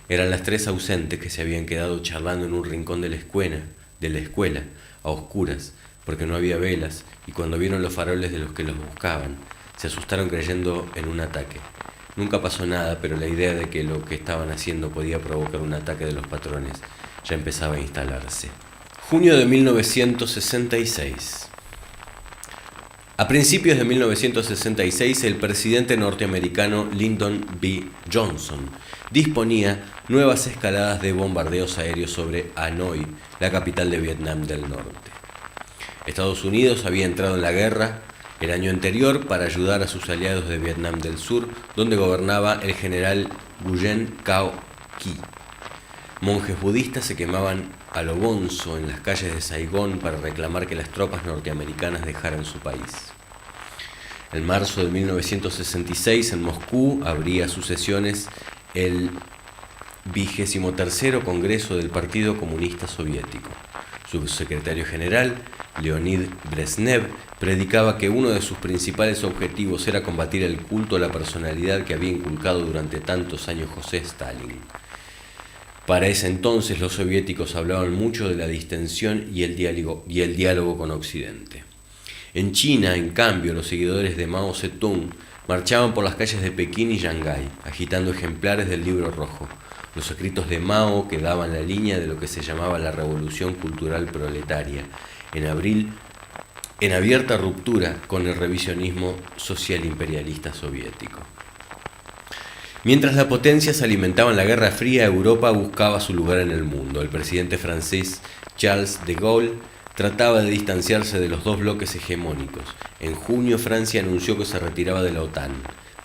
Eran las 3 ausentes que se habían quedado charlando en un rincón de la escuela, a oscuras, porque no había velas, y cuando vieron los faroles de los que los buscaban, se asustaron creyendo en un ataque. Nunca pasó nada, pero la idea de que lo que estaban haciendo podía provocar un ataque de los patrones ya empezaba a instalarse. Junio de 1966. A principios de 1966, el presidente norteamericano Lyndon B. Johnson disponía nuevas escaladas de bombardeos aéreos sobre Hanoi, la capital de Vietnam del Norte. Estados Unidos había entrado en la guerra el año anterior para ayudar a sus aliados de Vietnam del Sur, donde gobernaba el general Nguyen Cao Ky. Monjes budistas se quemaban a lo bonzo en las calles de Saigón para reclamar que las tropas norteamericanas dejaran su país. En marzo de 1966, en Moscú, abría sus sesiones el 23º Congreso del Partido Comunista Soviético. Su secretario general, Leonid Brezhnev, predicaba que uno de sus principales objetivos era combatir el culto a la personalidad que había inculcado durante tantos años José Stalin. Para ese entonces los soviéticos hablaban mucho de la distensión y el diálogo con Occidente. En China, en cambio, los seguidores de Mao Zedong marchaban por las calles de Pekín y Shanghái, agitando ejemplares del Libro Rojo, los escritos de Mao que daban la línea de lo que se llamaba la Revolución Cultural Proletaria, en abierta ruptura con el revisionismo social imperialista soviético. Mientras las potencias alimentaban la Guerra Fría, Europa buscaba su lugar en el mundo. El presidente francés Charles de Gaulle trataba de distanciarse de los dos bloques hegemónicos. En junio, Francia anunció que se retiraba de la OTAN.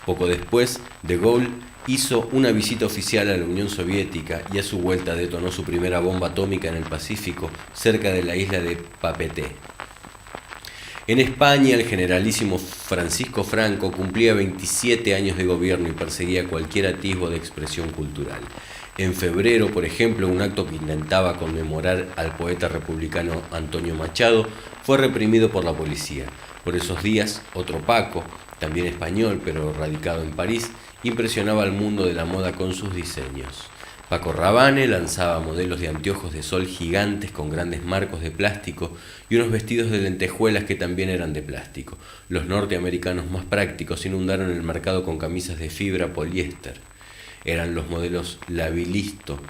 Poco después, de Gaulle hizo una visita oficial a la Unión Soviética y a su vuelta detonó su primera bomba atómica en el Pacífico, cerca de la isla de Papeete. En España, el generalísimo Francisco Franco cumplía 27 años de gobierno y perseguía cualquier atisbo de expresión cultural. En febrero, por ejemplo, un acto que intentaba conmemorar al poeta republicano Antonio Machado fue reprimido por la policía. Por esos días, otro Paco, también español pero radicado en París, impresionaba al mundo de la moda con sus diseños. Paco Rabanne lanzaba modelos de anteojos de sol gigantes con grandes marcos de plástico y unos vestidos de lentejuelas que también eran de plástico. Los norteamericanos más prácticos inundaron el mercado con camisas de fibra poliéster. Eran los modelos Labilisto,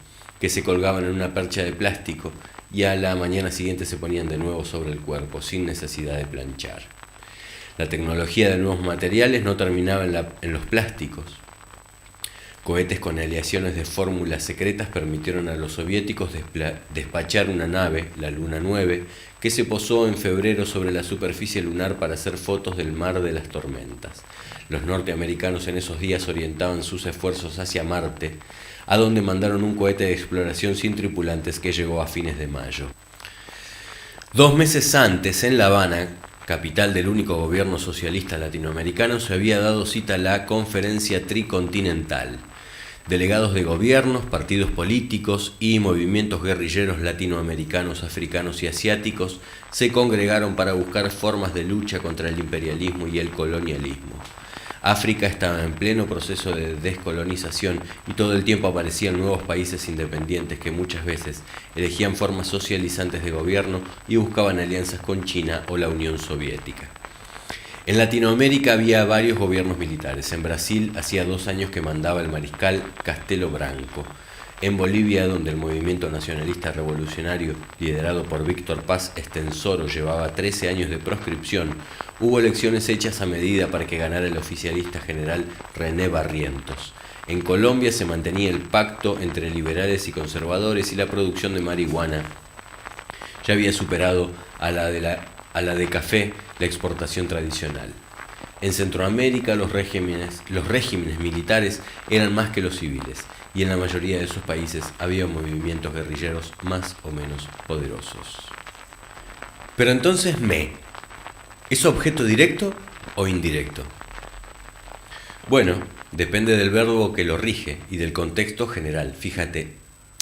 que se colgaban en una percha de plástico y a la mañana siguiente se ponían de nuevo sobre el cuerpo, sin necesidad de planchar. La tecnología de nuevos materiales no terminaba en los plásticos. Cohetes con aleaciones de fórmulas secretas permitieron a los soviéticos despachar una nave, la Luna 9, que se posó en febrero sobre la superficie lunar para hacer fotos del mar de las tormentas. Los norteamericanos en esos días orientaban sus esfuerzos hacia Marte, a donde mandaron un cohete de exploración sin tripulantes que llegó a fines de mayo. 2 meses antes, en La Habana, capital del único gobierno socialista latinoamericano, se había dado cita a la Conferencia Tricontinental. Delegados de gobiernos, partidos políticos y movimientos guerrilleros latinoamericanos, africanos y asiáticos se congregaron para buscar formas de lucha contra el imperialismo y el colonialismo. África estaba en pleno proceso de descolonización y todo el tiempo aparecían nuevos países independientes que muchas veces elegían formas socializantes de gobierno y buscaban alianzas con China o la Unión Soviética. En Latinoamérica había varios gobiernos militares. En Brasil hacía 2 años que mandaba el mariscal Castelo Branco. En Bolivia, donde el movimiento nacionalista revolucionario, liderado por Víctor Paz Estenssoro, llevaba 13 años de proscripción, hubo elecciones hechas a medida para que ganara el oficialista general René Barrientos. En Colombia se mantenía el pacto entre liberales y conservadores y la producción de marihuana ya había superado a la de café, la exportación tradicional. En Centroamérica los regímenes militares eran más que los civiles, y en la mayoría de esos países había movimientos guerrilleros más o menos poderosos. Pero entonces ¿es objeto directo o indirecto? Bueno, depende del verbo que lo rige y del contexto general. Fíjate,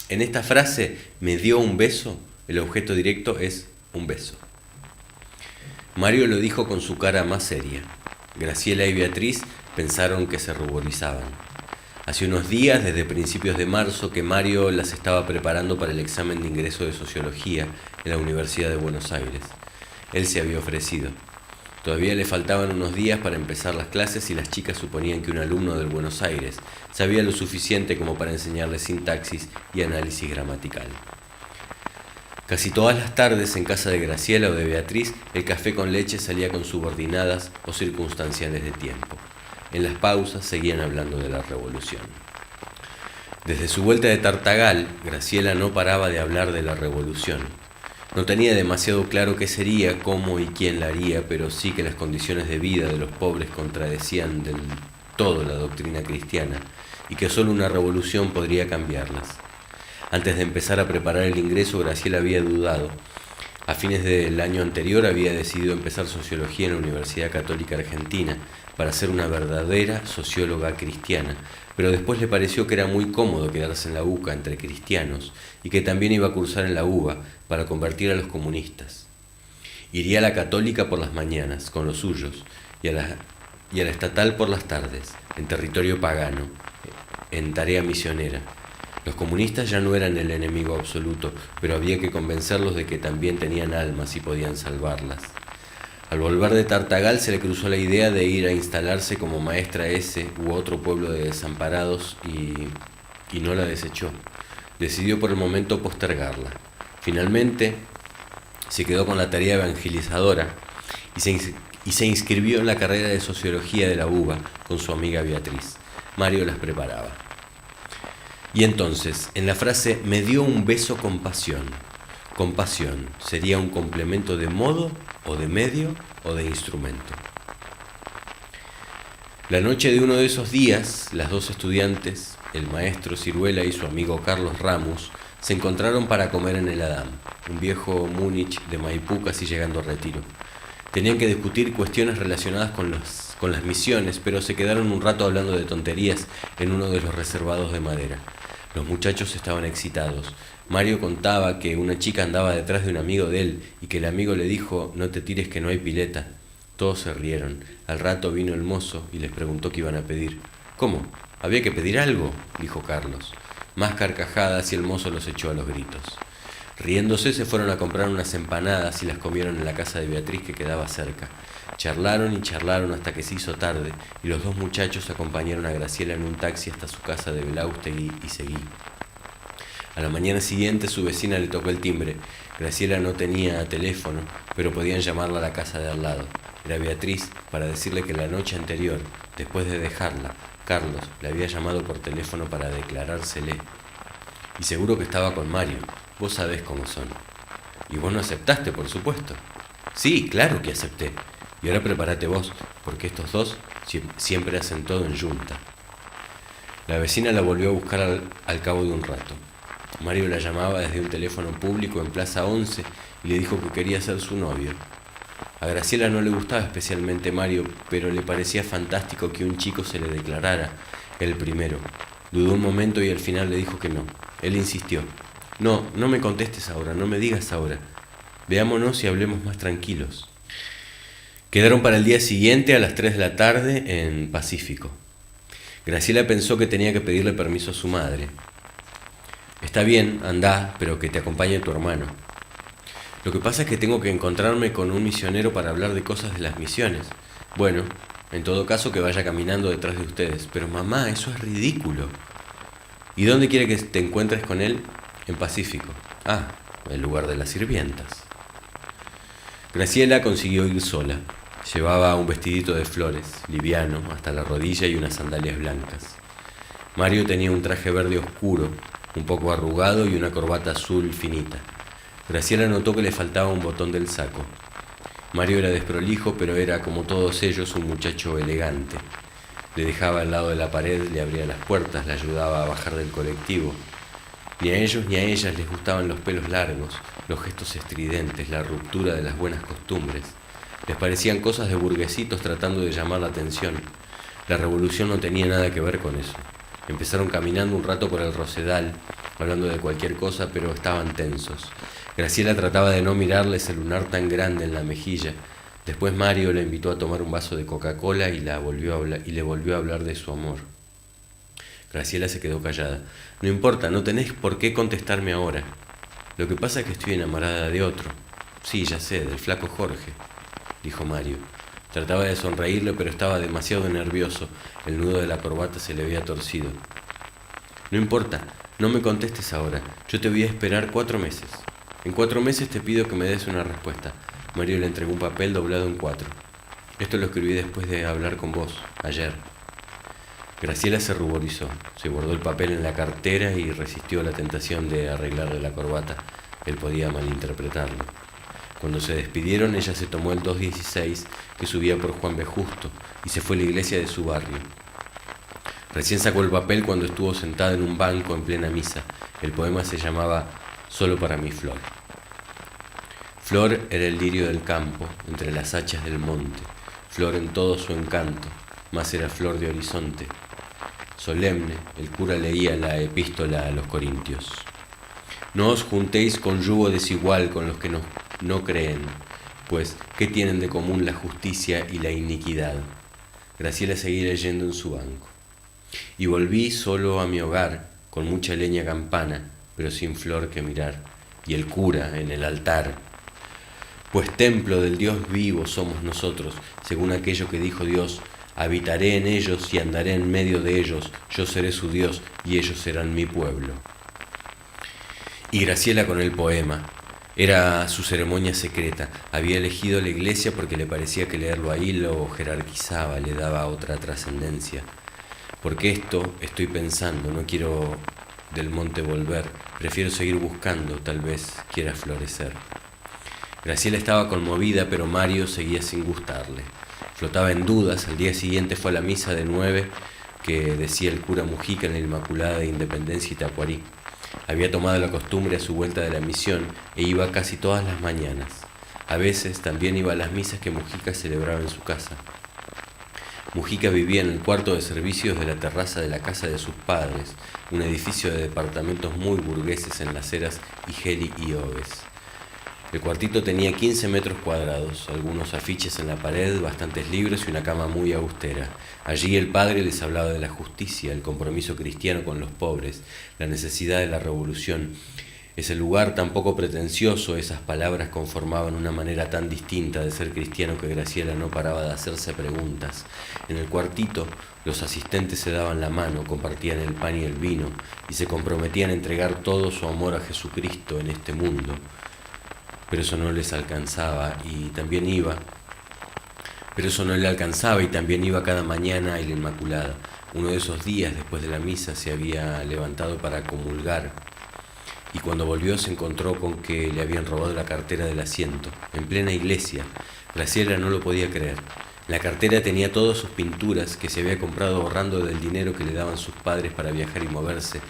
en esta frase, me dio un beso, el objeto directo es un beso. Mario lo dijo con su cara más seria. Graciela y Beatriz pensaron que se ruborizaban. Hace unos días, desde principios de marzo, que Mario las estaba preparando para el examen de ingreso de Sociología en la Universidad de Buenos Aires. Él se había ofrecido. Todavía le faltaban unos días para empezar las clases y las chicas suponían que un alumno del Buenos Aires sabía lo suficiente como para enseñarles sintaxis y análisis gramatical. Casi todas las tardes en casa de Graciela o de Beatriz, el café con leche salía con subordinadas o circunstanciales de tiempo. En las pausas seguían hablando de la revolución. Desde su vuelta de Tartagal, Graciela no paraba de hablar de la revolución. No tenía demasiado claro qué sería, cómo y quién la haría, pero sí que las condiciones de vida de los pobres contradecían del todo la doctrina cristiana y que solo una revolución podría cambiarlas. Antes de empezar a preparar el ingreso, Graciela había dudado. A fines del año anterior había decidido empezar sociología en la Universidad Católica Argentina para ser una verdadera socióloga cristiana, pero después le pareció que era muy cómodo quedarse en la UCA entre cristianos y que también iba a cursar en la UBA para convertir a los comunistas. Iría a la Católica por las mañanas, con los suyos, y a la estatal por las tardes, en territorio pagano, en tarea misionera. Los comunistas ya no eran el enemigo absoluto, pero había que convencerlos de que también tenían almas y podían salvarlas. Al volver de Tartagal se le cruzó la idea de ir a instalarse como maestra ese u otro pueblo de desamparados y no la desechó. Decidió por el momento postergarla. Finalmente se quedó con la tarea evangelizadora y se inscribió en la carrera de sociología de la UBA con su amiga Beatriz. Mario las preparaba. Y entonces, en la frase "me dio un beso con pasión", ¿sería un complemento de modo, o de medio, o de instrumento? La noche de uno de esos días, las dos estudiantes, el maestro Ciruela y su amigo Carlos Ramos, se encontraron para comer en el Adam, un viejo Múnich de Maipú casi llegando a retiro. Tenían que discutir cuestiones relacionadas con las misiones, pero se quedaron un rato hablando de tonterías en uno de los reservados de madera. Los muchachos estaban excitados. Mario contaba que una chica andaba detrás de un amigo de él y que el amigo le dijo: "No te tires que no hay pileta". Todos se rieron. Al rato vino el mozo y les preguntó qué iban a pedir. ¿Cómo? ¿Había que pedir algo?, dijo Carlos. Más carcajadas y el mozo los echó a los gritos. Riéndose se fueron a comprar unas empanadas y las comieron en la casa de Beatriz, que quedaba cerca. Charlaron y charlaron hasta que se hizo tarde y los dos muchachos acompañaron a Graciela en un taxi hasta su casa de Belaústegui y Seguí. A la mañana siguiente su vecina le tocó el timbre. Graciela no tenía teléfono, pero podían llamarla a la casa de al lado. Era Beatriz, para decirle que la noche anterior, después de dejarla, Carlos le había llamado por teléfono para declarársele. Y seguro que estaba con Mario. Vos sabés cómo son. ¿Y vos no aceptaste, por supuesto? Sí, claro que acepté. Y ahora prepárate vos, porque estos dos siempre hacen todo en yunta. La vecina la volvió a buscar al cabo de un rato. Mario la llamaba desde un teléfono público en Plaza 11 y le dijo que quería ser su novio. A Graciela no le gustaba especialmente Mario, pero le parecía fantástico que un chico se le declarara, el primero. Dudó un momento y al final le dijo que no. Él insistió. No me contestes ahora, no me digas ahora. Veámonos y hablemos más tranquilos. Quedaron para el día siguiente a las 3 de la tarde en Pacífico. Graciela pensó que tenía que pedirle permiso a su madre. Está bien, andá, pero que te acompañe tu hermano. Lo que pasa es que tengo que encontrarme con un misionero para hablar de cosas de las misiones. Bueno, en todo caso que vaya caminando detrás de ustedes. Pero mamá, eso es ridículo. ¿Y dónde quiere que te encuentres con él? En Pacífico. Ah, el lugar de las sirvientas. Graciela consiguió ir sola. Llevaba un vestidito de flores, liviano, hasta la rodilla y unas sandalias blancas. Mario tenía un traje verde oscuro, un poco arrugado y una corbata azul finita. Graciela notó que le faltaba un botón del saco. Mario era desprolijo, pero era, como todos ellos, un muchacho elegante. Le dejaba al lado de la pared, le abría las puertas, le ayudaba a bajar del colectivo. Ni a ellos ni a ellas les gustaban los pelos largos, los gestos estridentes, la ruptura de las buenas costumbres. Les parecían cosas de burguesitos tratando de llamar la atención. La revolución no tenía nada que ver con eso. Empezaron caminando un rato por el Rosedal, hablando de cualquier cosa, pero estaban tensos. Graciela trataba de no mirarles el lunar tan grande en la mejilla. Después Mario la invitó a tomar un vaso de Coca-Cola y le volvió a hablar de su amor. Graciela se quedó callada. No importa, no tenés por qué contestarme ahora. Lo que pasa es que estoy enamorada de otro. Sí, ya sé, del flaco Jorge, dijo Mario. Trataba de sonreírle, pero estaba demasiado nervioso. El nudo de la corbata se le había torcido. No importa, no me contestes ahora. Yo te voy a esperar 4 meses. En 4 meses te pido que me des una respuesta. Mario le entregó un papel doblado en 4. Esto lo escribí después de hablar con vos, ayer. Graciela se ruborizó, se guardó el papel en la cartera y resistió la tentación de arreglarle la corbata. Él podía malinterpretarlo. Cuando se despidieron, ella se tomó el 216 que subía por Juan B. Justo y se fue a la iglesia de su barrio. Recién sacó el papel cuando estuvo sentada en un banco en plena misa. El poema se llamaba Solo para mi Flor. Flor era el lirio del campo, entre las hachas del monte, flor en todo su encanto, más era flor de horizonte. Solemne, el cura leía la epístola a los Corintios. No os juntéis con yugo desigual con los que no creen, pues, ¿qué tienen de común la justicia y la iniquidad? Graciela seguía leyendo en su banco. Y volví solo a mi hogar, con mucha leña campana, pero sin flor que mirar, y el cura en el altar. Pues templo del Dios vivo somos nosotros, según aquello que dijo Dios: habitaré en ellos y andaré en medio de ellos, yo seré su Dios y ellos serán mi pueblo. Y Graciela con el poema. Era su ceremonia secreta. Había elegido la iglesia porque le parecía que leerlo ahí lo jerarquizaba, le daba otra trascendencia. Porque esto estoy pensando, no quiero del monte volver, prefiero seguir buscando, tal vez quiera florecer. Graciela estaba conmovida, pero Mario seguía sin gustarle. Flotaba en dudas. Al día siguiente fue a la misa de 9 que decía el cura Mujica en la Inmaculada de Independencia Itacuarí. Había tomado la costumbre a su vuelta de la misión e iba casi todas las mañanas. A veces también iba a las misas que Mujica celebraba en su casa. Mujica vivía en el cuarto de servicios de la terraza de la casa de sus padres, un edificio de departamentos muy burgueses en Las Heras, Igeli y Oves. El cuartito tenía 15 metros cuadrados, algunos afiches en la pared, bastantes libros y una cama muy austera. Allí el padre les hablaba de la justicia, el compromiso cristiano con los pobres, la necesidad de la revolución. Ese lugar tan poco pretencioso, esas palabras conformaban una manera tan distinta de ser cristiano que Graciela no paraba de hacerse preguntas. En el cuartito los asistentes se daban la mano, compartían el pan y el vino y se comprometían a entregar todo su amor a Jesucristo en este mundo. Pero eso no les alcanzaba y también iba. Pero eso no le alcanzaba y también iba cada mañana a la Inmaculada. Uno de esos días, después de la misa, se había levantado para comulgar y cuando volvió se encontró con que le habían robado la cartera del asiento, en plena iglesia. Graciela no lo podía creer. La cartera tenía todas sus pinturas que se había comprado ahorrando del dinero que le daban sus padres para viajar y moverse.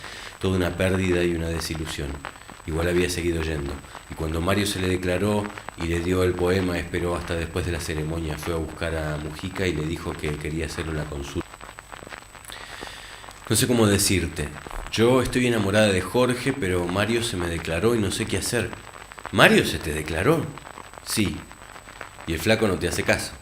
Toda una pérdida y una desilusión. Igual había seguido yendo, y cuando Mario se le declaró y le dio el poema, esperó hasta después de la ceremonia. Fue a buscar a Mujica y le dijo que quería hacerle una consulta. No sé cómo decirte. Yo estoy enamorada de Jorge, pero Mario se me declaró y no sé qué hacer. ¿Mario se te declaró? Sí. Y el flaco no te hace caso.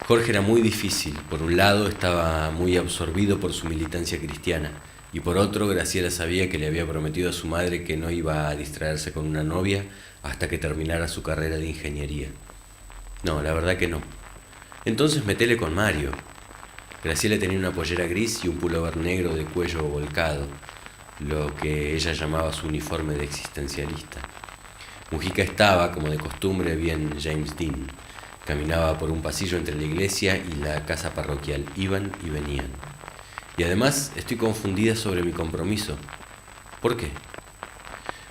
Jorge era muy difícil. Por un lado estaba muy absorbido por su militancia cristiana. Y por otro, Graciela sabía que le había prometido a su madre que no iba a distraerse con una novia hasta que terminara su carrera de ingeniería. No, la verdad que no. Entonces metele con Mario. Graciela tenía una pollera gris y un pullover negro de cuello volcado, lo que ella llamaba su uniforme de existencialista. Mujica estaba, como de costumbre, bien James Dean. Caminaba por un pasillo entre la iglesia y la casa parroquial. Iban y venían. Y además estoy confundida sobre mi compromiso. ¿Por qué?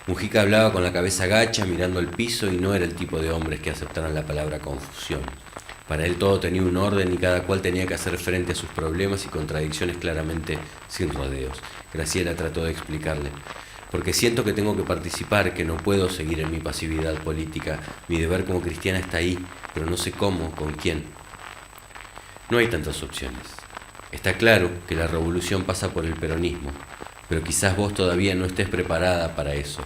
Mujica hablaba con la cabeza gacha, mirando al piso, y no era el tipo de hombres que aceptaran la palabra confusión. Para él todo tenía un orden y cada cual tenía que hacer frente a sus problemas y contradicciones claramente sin rodeos. Graciela trató de explicarle. Porque siento que tengo que participar, que no puedo seguir en mi pasividad política. Mi deber como cristiana está ahí, pero no sé cómo, con quién. No hay tantas opciones. Está claro que la revolución pasa por el peronismo, pero quizás vos todavía no estés preparada para eso.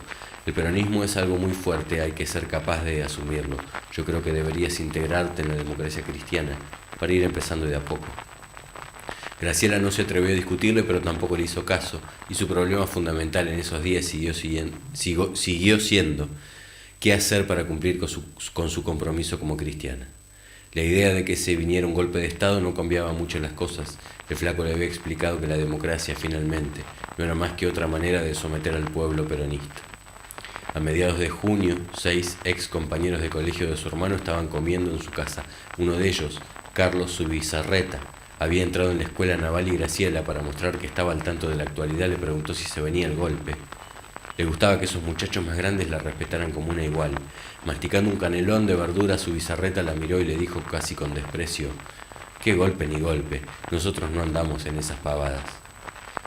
El peronismo es algo muy fuerte, hay que ser capaz de asumirlo. Yo creo que deberías integrarte en la democracia cristiana para ir empezando de a poco. Graciela no se atrevió a discutirle, pero tampoco le hizo caso, y su problema fundamental en esos días siguió siendo qué hacer para cumplir con su compromiso como cristiana. La idea de que se viniera un golpe de Estado no cambiaba mucho las cosas. El flaco le había explicado que la democracia, finalmente, no era más que otra manera de someter al pueblo peronista. A mediados de junio, 6 ex compañeros de colegio de su hermano estaban comiendo en su casa. Uno de ellos, Carlos Zubizarreta, había entrado en la escuela naval y Graciela, para mostrar que estaba al tanto de la actualidad, le preguntó si se venía el golpe. Le gustaba que esos muchachos más grandes la respetaran como una igual. Masticando un canelón de verdura, Zubizarreta la miró y le dijo casi con desprecio: «Qué golpe ni golpe, nosotros no andamos en esas pavadas».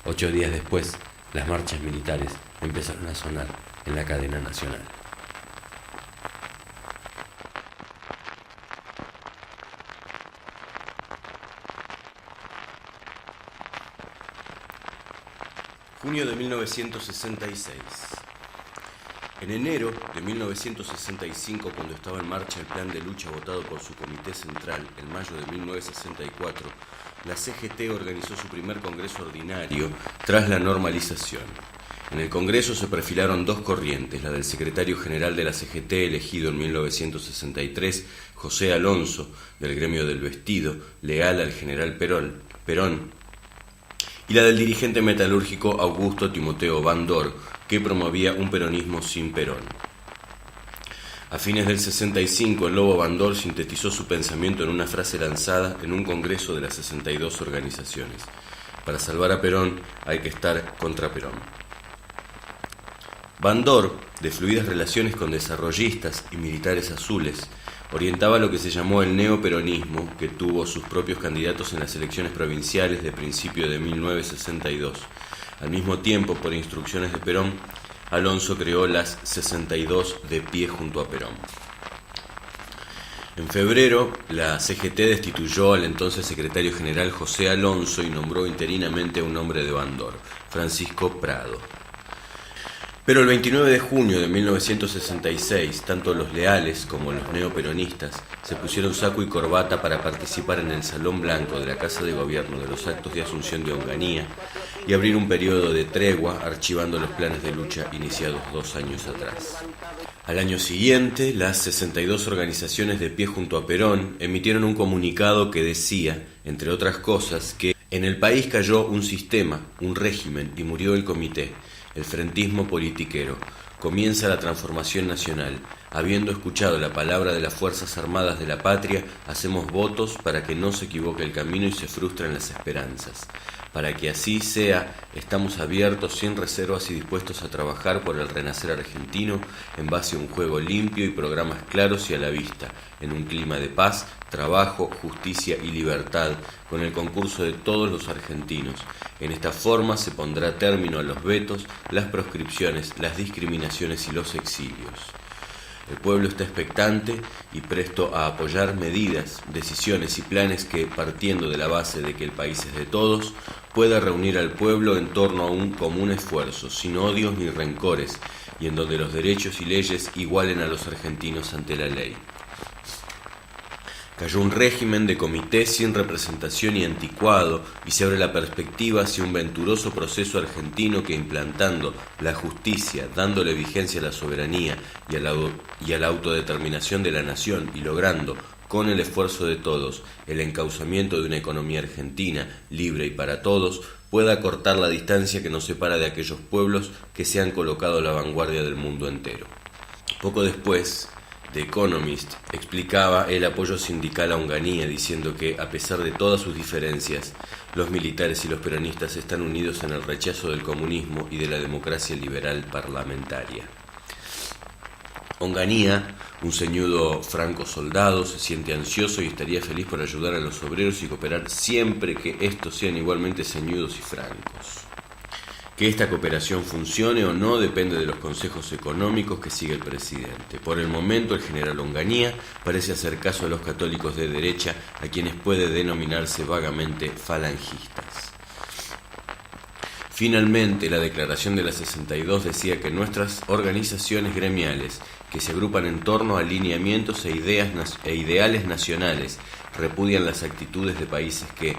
8 días después, las marchas militares empezaron a sonar en la cadena nacional. Junio de 1966. En enero de 1965, cuando estaba en marcha el plan de lucha votado por su comité central, en mayo de 1964, la CGT organizó su primer congreso ordinario tras la normalización. En el congreso se perfilaron dos corrientes, la del secretario general de la CGT elegido en 1963, José Alonso, del gremio del vestido, leal al general Perón, y la del dirigente metalúrgico Augusto Timoteo Bandor, que promovía un peronismo sin Perón. A fines del 65, el Lobo Bandor sintetizó su pensamiento en una frase lanzada en un congreso de las 62 organizaciones. Para salvar a Perón hay que estar contra Perón. Bandor, de fluidas relaciones con desarrollistas y militares azules, orientaba lo que se llamó el neoperonismo, que tuvo sus propios candidatos en las elecciones provinciales de principio de 1962. Al mismo tiempo, por instrucciones de Perón, Alonso creó las 62 de pie junto a Perón. En febrero, la CGT destituyó al entonces secretario general José Alonso y nombró interinamente a un hombre de Bandor, Francisco Prado. Pero el 29 de junio de 1966, tanto los leales como los neoperonistas se pusieron saco y corbata para participar en el Salón Blanco de la Casa de Gobierno de los actos de Asunción de Onganía y abrir un periodo de tregua archivando los planes de lucha iniciados 2 años atrás. Al año siguiente, las 62 organizaciones de pie junto a Perón emitieron un comunicado que decía, entre otras cosas, que en el país cayó un sistema, un régimen y murió el comité. El frentismo politiquero. Comienza la transformación nacional. Habiendo escuchado la palabra de las Fuerzas Armadas de la Patria, hacemos votos para que no se equivoque el camino y se frustren las esperanzas. Para que así sea, estamos abiertos sin reservas y dispuestos a trabajar por el renacer argentino en base a un juego limpio y programas claros y a la vista, en un clima de paz, trabajo, justicia y libertad, con el concurso de todos los argentinos. En esta forma se pondrá término a los vetos, las proscripciones, las discriminaciones y los exilios. El pueblo está expectante y presto a apoyar medidas, decisiones y planes que, partiendo de la base de que el país es de todos, pueda reunir al pueblo en torno a un común esfuerzo, sin odios ni rencores, y en donde los derechos y leyes igualen a los argentinos ante la ley. Cayó un régimen de comité sin representación y anticuado, y se abre la perspectiva hacia un venturoso proceso argentino que, implantando la justicia, dándole vigencia a la soberanía y a la autodeterminación de la nación, y logrando, con el esfuerzo de todos, el encauzamiento de una economía argentina, libre y para todos, pueda cortar la distancia que nos separa de aquellos pueblos que se han colocado a la vanguardia del mundo entero. Poco después, The Economist explicaba el apoyo sindical a Onganía, diciendo que, a pesar de todas sus diferencias, los militares y los peronistas están unidos en el rechazo del comunismo y de la democracia liberal parlamentaria. Onganía, un ceñudo franco soldado, se siente ansioso y estaría feliz por ayudar a los obreros y cooperar siempre que estos sean igualmente ceñudos y francos. Que esta cooperación funcione o no depende de los consejos económicos que sigue el presidente. Por el momento, el general Onganía parece hacer caso a los católicos de derecha, a quienes puede denominarse vagamente falangistas. Finalmente, la declaración de la 62 decía que nuestras organizaciones gremiales, que se agrupan en torno a lineamientos e ideales nacionales, repudian las actitudes de países que,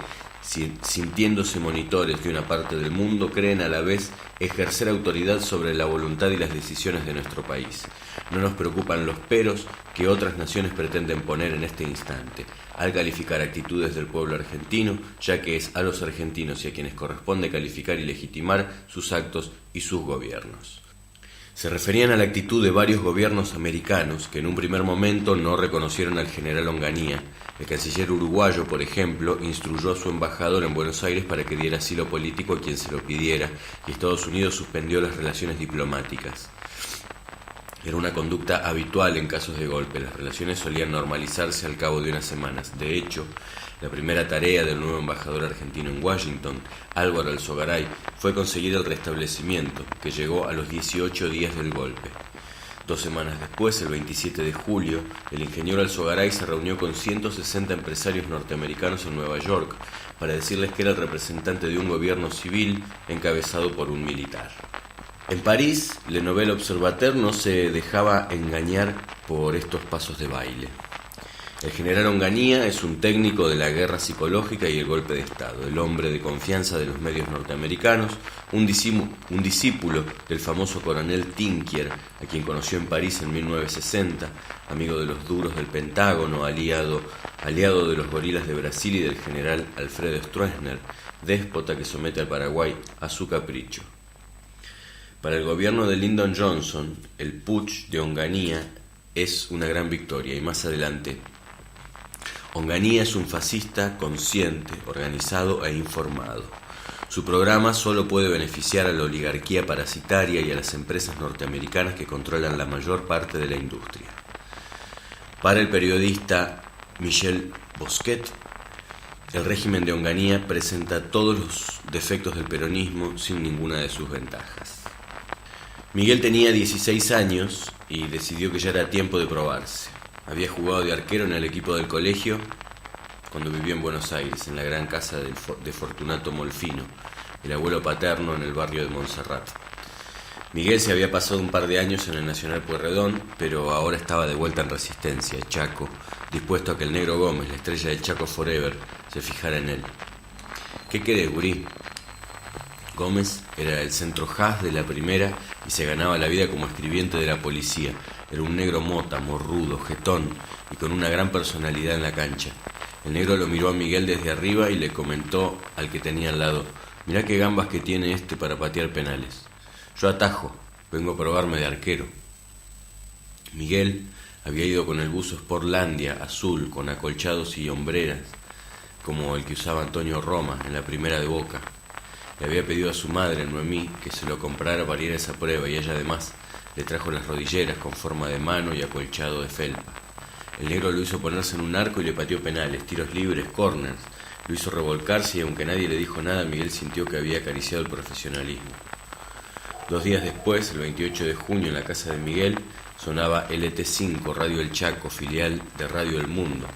sintiéndose monitores de una parte del mundo, creen a la vez ejercer autoridad sobre la voluntad y las decisiones de nuestro país. No nos preocupan los peros que otras naciones pretenden poner en este instante, al calificar actitudes del pueblo argentino, ya que es a los argentinos y a quienes corresponde calificar y legitimar sus actos y sus gobiernos. Se referían a la actitud de varios gobiernos americanos que en un primer momento no reconocieron al general Onganía. El canciller uruguayo, por ejemplo, instruyó a su embajador en Buenos Aires para que diera asilo político a quien se lo pidiera, y Estados Unidos suspendió las relaciones diplomáticas. Era una conducta habitual en casos de golpe. Las relaciones solían normalizarse al cabo de unas semanas. De hecho, la primera tarea del nuevo embajador argentino en Washington, Álvaro Alzogaray, fue conseguir el restablecimiento, que llegó a los 18 días del golpe. 2 semanas después, el 27 de julio, el ingeniero Alzogaray se reunió con 160 empresarios norteamericanos en Nueva York para decirles que era el representante de un gobierno civil encabezado por un militar. En París, Le Nouvel Observateur no se dejaba engañar por estos pasos de baile. El general Onganía es un técnico de la guerra psicológica y el golpe de Estado, el hombre de confianza de los medios norteamericanos, un discípulo del famoso coronel Tinkier, a quien conoció en París en 1960, amigo de los duros del Pentágono, aliado de los gorilas de Brasil y del general Alfredo Stroessner, déspota que somete al Paraguay a su capricho. Para el gobierno de Lyndon Johnson, el putsch de Onganía es una gran victoria, y más adelante, Onganía es un fascista consciente, organizado e informado. Su programa solo puede beneficiar a la oligarquía parasitaria y a las empresas norteamericanas que controlan la mayor parte de la industria. Para el periodista Michel Bosquet, el régimen de Onganía presenta todos los defectos del peronismo sin ninguna de sus ventajas. Miguel tenía 16 años y decidió que ya era tiempo de probarse. Había jugado de arquero en el equipo del colegio cuando vivió en Buenos Aires, en la gran casa de Fortunato Molfino, el abuelo paterno en el barrio de Montserrat. Miguel se había pasado un par de años en el Nacional Pueyrredón, pero ahora estaba de vuelta en Resistencia, Chaco, dispuesto a que el Negro Gómez, la estrella del Chaco Forever, se fijara en él. ¿Qué querés, gurí? Gómez era el centro jazz de la primera y se ganaba la vida como escribiente de la policía. Era un negro mota, morrudo, jetón y con una gran personalidad en la cancha. El negro lo miró a Miguel desde arriba y le comentó al que tenía al lado: «Mirá qué gambas que tiene este para patear penales. Yo atajo, vengo a probarme de arquero». Miguel había ido con el buzo Sportlandia azul con acolchados y hombreras, como el que usaba Antonio Roma en la primera de Boca. Le había pedido a su madre, Noemí, que se lo comprara para ir a esa prueba, y ella además le trajo las rodilleras con forma de mano y acolchado de felpa. El negro lo hizo ponerse en un arco y le pateó penales, tiros libres, corners. Lo hizo revolcarse y aunque nadie le dijo nada, Miguel sintió que había acariciado el profesionalismo. 2 días después, el 28 de junio, en la casa de Miguel, sonaba LT5, Radio El Chaco, filial de Radio El Mundo.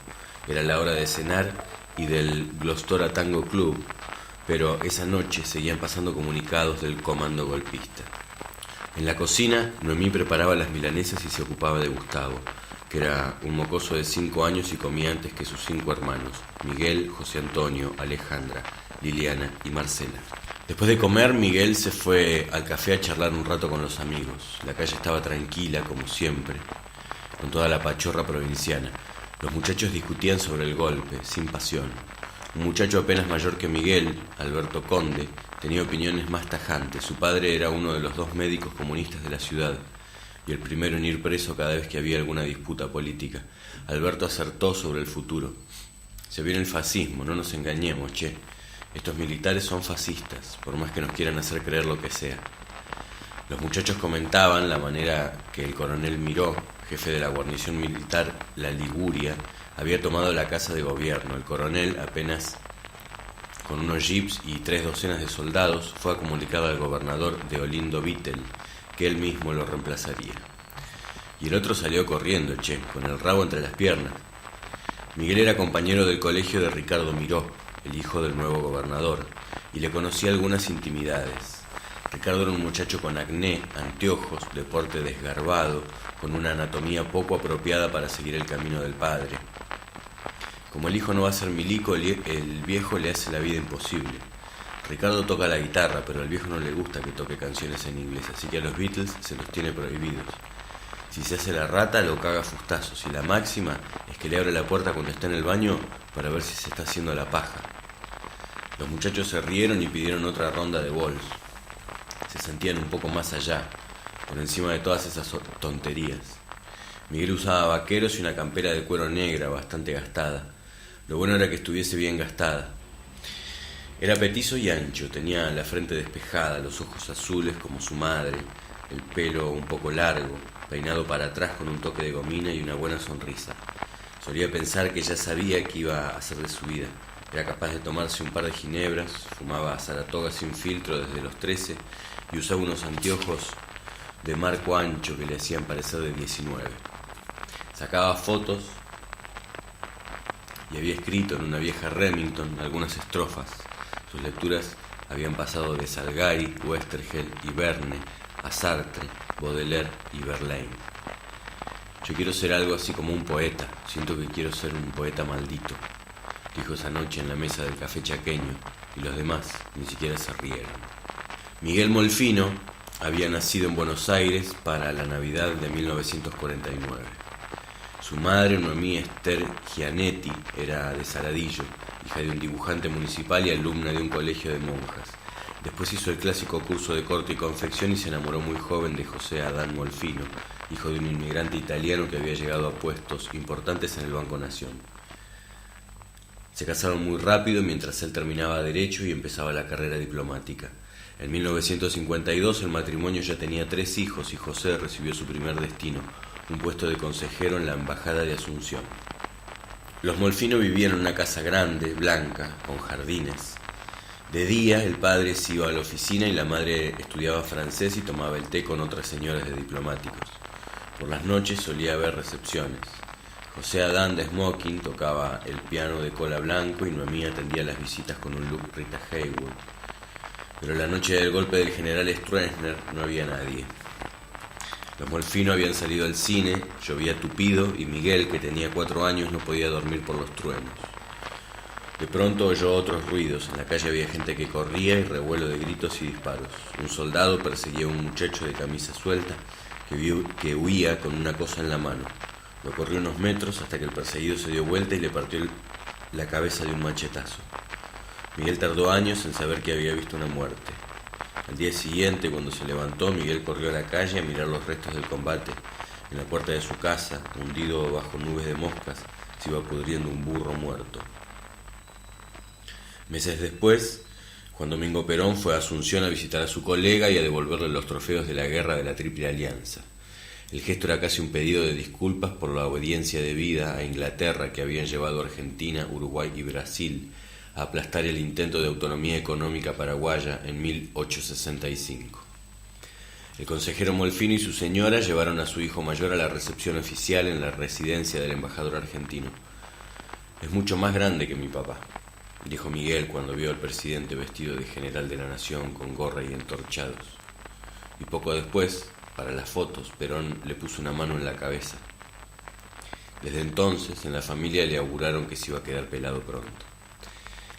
Era la hora de cenar y del Glostora Tango Club, pero esa noche seguían pasando comunicados del comando golpista. En la cocina, Noemí preparaba las milanesas y se ocupaba de Gustavo, que era un mocoso de 5 años y comía antes que sus 5 hermanos, Miguel, José Antonio, Alejandra, Liliana y Marcela. Después de comer, Miguel se fue al café a charlar un rato con los amigos. La calle estaba tranquila, como siempre, con toda la pachorra provinciana. Los muchachos discutían sobre el golpe, sin pasión. Un muchacho apenas mayor que Miguel, Alberto Conde, tenía opiniones más tajantes. Su padre era uno de los 2 médicos comunistas de la ciudad y el primero en ir preso cada vez que había alguna disputa política. Alberto acertó sobre el futuro. Se viene el fascismo, no nos engañemos, che. Estos militares son fascistas, por más que nos quieran hacer creer lo que sea. Los muchachos comentaban la manera que el coronel Miró, jefe de la guarnición militar La Liguria, había tomado la casa de gobierno. El coronel, apenas con unos jeeps y 3 docenas de soldados, fue a comunicar al gobernador Deolindo Vittel que él mismo lo reemplazaría. Y el otro salió corriendo, con el rabo entre las piernas. Miguel era compañero del colegio de Ricardo Miró, el hijo del nuevo gobernador, y le conocía algunas intimidades. Ricardo era un muchacho con acné, anteojos, de porte desgarbado, con una anatomía poco apropiada para seguir el camino del padre. Como el hijo no va a ser milico, el viejo le hace la vida imposible. Ricardo toca la guitarra, pero al viejo no le gusta que toque canciones en inglés, así que a los Beatles se los tiene prohibidos. Si se hace la rata, lo caga a fustazos, y la máxima es que le abre la puerta cuando está en el baño para ver si se está haciendo la paja. Los muchachos se rieron y pidieron otra ronda de bols. Se sentían un poco más allá, por encima de todas esas tonterías. Miguel usaba vaqueros y una campera de cuero negra, bastante gastada. Lo bueno era que estuviese bien gastada. Era petizo y ancho, tenía la frente despejada, los ojos azules como su madre, el pelo un poco largo, peinado para atrás con un toque de gomina y una buena sonrisa. Solía pensar que ya sabía qué iba a hacer de su vida. Era capaz de tomarse un par de ginebras, fumaba Saratoga sin filtro desde los 13 y usaba unos anteojos de marco ancho que le hacían parecer de 19. Sacaba fotos y había escrito en una vieja Remington algunas estrofas. Sus lecturas habían pasado de Salgari, Westergel y Verne a Sartre, Baudelaire y Verlaine. Yo quiero ser algo así como un poeta, siento que quiero ser un poeta maldito, dijo esa noche en la mesa del café chaqueño, y los demás ni siquiera se rieron. Miguel Molfino había nacido en Buenos Aires para la Navidad de 1949. Su madre, Noemí Esther Gianetti, era de Saladillo, hija de un dibujante municipal y alumna de un colegio de monjas. Después hizo el clásico curso de corte y confección y se enamoró muy joven de José Adán Molfino, hijo de un inmigrante italiano que había llegado a puestos importantes en el Banco Nación. Se casaron muy rápido mientras él terminaba Derecho y empezaba la carrera diplomática. En 1952 el matrimonio ya tenía 3 hijos y José recibió su primer destino, un puesto de consejero en la Embajada de Asunción. Los Molfino vivían en una casa grande, blanca, con jardines. De día el padre se iba a la oficina y la madre estudiaba francés y tomaba el té con otras señoras de diplomáticos. Por las noches solía haber recepciones. José Adán de smoking tocaba el piano de cola blanco y Noemí atendía las visitas con un look Rita Hayworth. Pero la noche del golpe del general Stroessner no había nadie. Los Molfino habían salido al cine, llovía tupido y Miguel, que tenía 4 años, no podía dormir por los truenos. De pronto oyó otros ruidos. En la calle había gente que corría y revuelo de gritos y disparos. Un soldado perseguía a un muchacho de camisa suelta que huía con una cosa en la mano. Lo corrió unos metros hasta que el perseguido se dio vuelta y le partió la cabeza de un machetazo. Miguel tardó años en saber que había visto una muerte. Al día siguiente, cuando se levantó, Miguel corrió a la calle a mirar los restos del combate. En la puerta de su casa, hundido bajo nubes de moscas, se iba pudriendo un burro muerto. Meses después, Juan Domingo Perón fue a Asunción a visitar a su colega y a devolverle los trofeos de la guerra de la Triple Alianza. El gesto era casi un pedido de disculpas por la obediencia debida a Inglaterra que habían llevado a Argentina, Uruguay y Brasil a aplastar el intento de autonomía económica paraguaya en 1865. El consejero Molfino y su señora llevaron a su hijo mayor a la recepción oficial en la residencia del embajador argentino. «Es mucho más grande que mi papá», dijo Miguel cuando vio al presidente vestido de general de la Nación con gorra y entorchados. Y poco después, para las fotos, Perón le puso una mano en la cabeza. Desde entonces, en la familia le auguraron que se iba a quedar pelado pronto.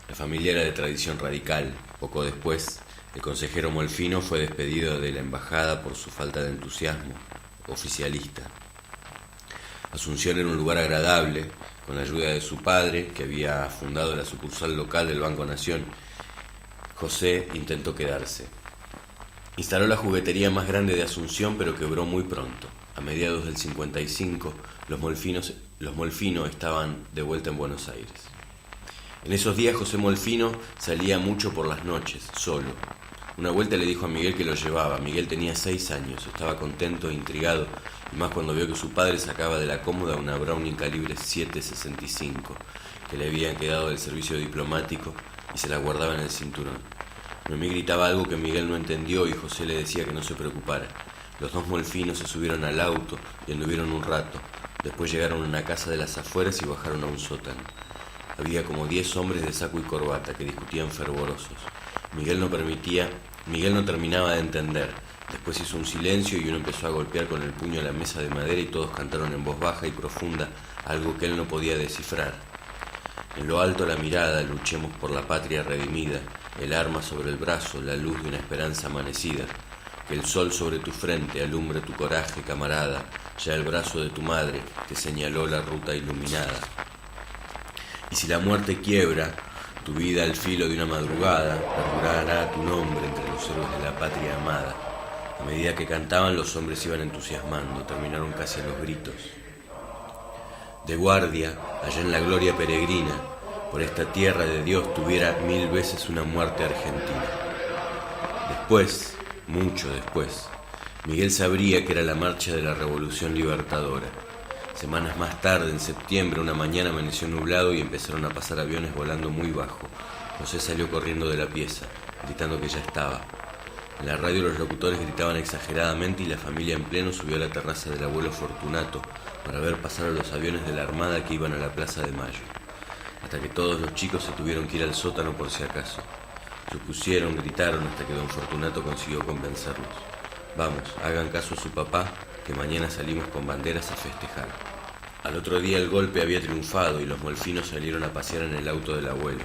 La familia era de tradición radical. Poco después, el consejero Molfino fue despedido de la embajada por su falta de entusiasmo oficialista. Asunción era un lugar agradable, con la ayuda de su padre, que había fundado la sucursal local del Banco Nación. José intentó quedarse. Instaló la juguetería más grande de Asunción, pero quebró muy pronto. A mediados del 55, los Molfino estaban de vuelta en Buenos Aires. En esos días José Molfino salía mucho por las noches, solo. Una vuelta le dijo a Miguel que lo llevaba. Miguel tenía 6 años, estaba contento e intrigado, y más cuando vio que su padre sacaba de la cómoda una Browning calibre .765, que le habían quedado del servicio diplomático, y se la guardaba en el cinturón. Noemí gritaba algo que Miguel no entendió y José le decía que no se preocupara. Los 2 Molfinos se subieron al auto y anduvieron un rato. Después llegaron a una casa de las afueras y bajaron a un sótano. Había como 10 hombres de saco y corbata que discutían fervorosos. Miguel no terminaba de entender. Después hizo un silencio y uno empezó a golpear con el puño la mesa de madera y todos cantaron en voz baja y profunda algo que él no podía descifrar. En lo alto la mirada, luchemos por la patria redimida, el arma sobre el brazo, la luz de una esperanza amanecida. Que el sol sobre tu frente alumbre tu coraje, camarada, ya el brazo de tu madre te señaló la ruta iluminada. Y si la muerte quiebra tu vida al filo de una madrugada, perdurará tu nombre entre los héroes de la patria amada. A medida que cantaban, los hombres iban entusiasmando, terminaron casi a los gritos. De guardia, allá en la gloria peregrina, por esta tierra de Dios tuviera 1000 veces una muerte argentina. Después, mucho después, Miguel sabría que era la marcha de la Revolución Libertadora. Semanas más tarde, en septiembre, una mañana amaneció nublado y empezaron a pasar aviones volando muy bajo. José salió corriendo de la pieza, gritando que ya estaba. En la radio los locutores gritaban exageradamente y la familia en pleno subió a la terraza del abuelo Fortunato para ver pasar a los aviones de la Armada que iban a la Plaza de Mayo. Hasta que todos los chicos se tuvieron que ir al sótano por si acaso. Se opusieron, gritaron hasta que don Fortunato consiguió convencerlos. Vamos, hagan caso a su papá, que mañana salimos con banderas a festejar. Al otro día el golpe había triunfado y los Molfinos salieron a pasear en el auto del abuelo.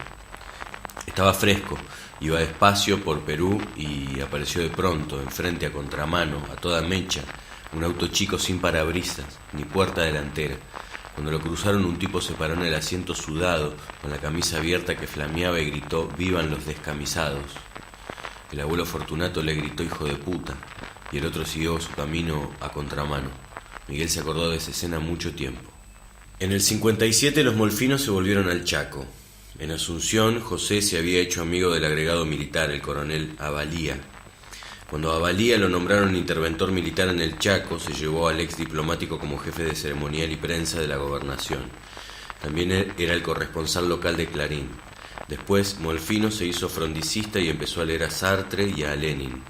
Estaba fresco, iba despacio por Perú y apareció de pronto, enfrente a contramano, a toda mecha, un auto chico sin parabrisas, ni puerta delantera. Cuando lo cruzaron, un tipo se paró en el asiento sudado, con la camisa abierta que flameaba y gritó: «¡Vivan los descamisados!». El abuelo Fortunato le gritó: «¡Hijo de puta!», y el otro siguió su camino a contramano. Miguel se acordó de esa escena mucho tiempo. En el 57 los Molfinos se volvieron al Chaco. En Asunción, José se había hecho amigo del agregado militar, el coronel Avalía. Cuando a Avalía lo nombraron interventor militar en el Chaco, se llevó al ex diplomático como jefe de ceremonial y prensa de la gobernación. También era el corresponsal local de Clarín. Después, Molfino se hizo frondicista y empezó a leer a Sartre y a Lenin.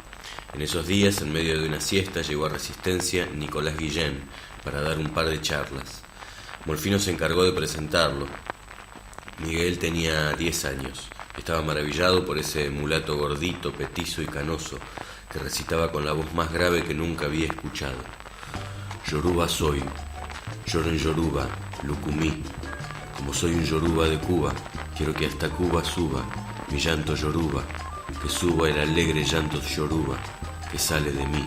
En esos días, en medio de una siesta, llegó a Resistencia Nicolás Guillén para dar un par de charlas. Molfino se encargó de presentarlo. Miguel tenía 10 años. Estaba maravillado por ese mulato gordito, petizo y canoso, que recitaba con la voz más grave que nunca había escuchado. Yoruba soy, lloro en Yoruba, Lucumí. Como soy un Yoruba de Cuba, quiero que hasta Cuba suba mi llanto Yoruba, que suba el alegre llanto Yoruba que sale de mí.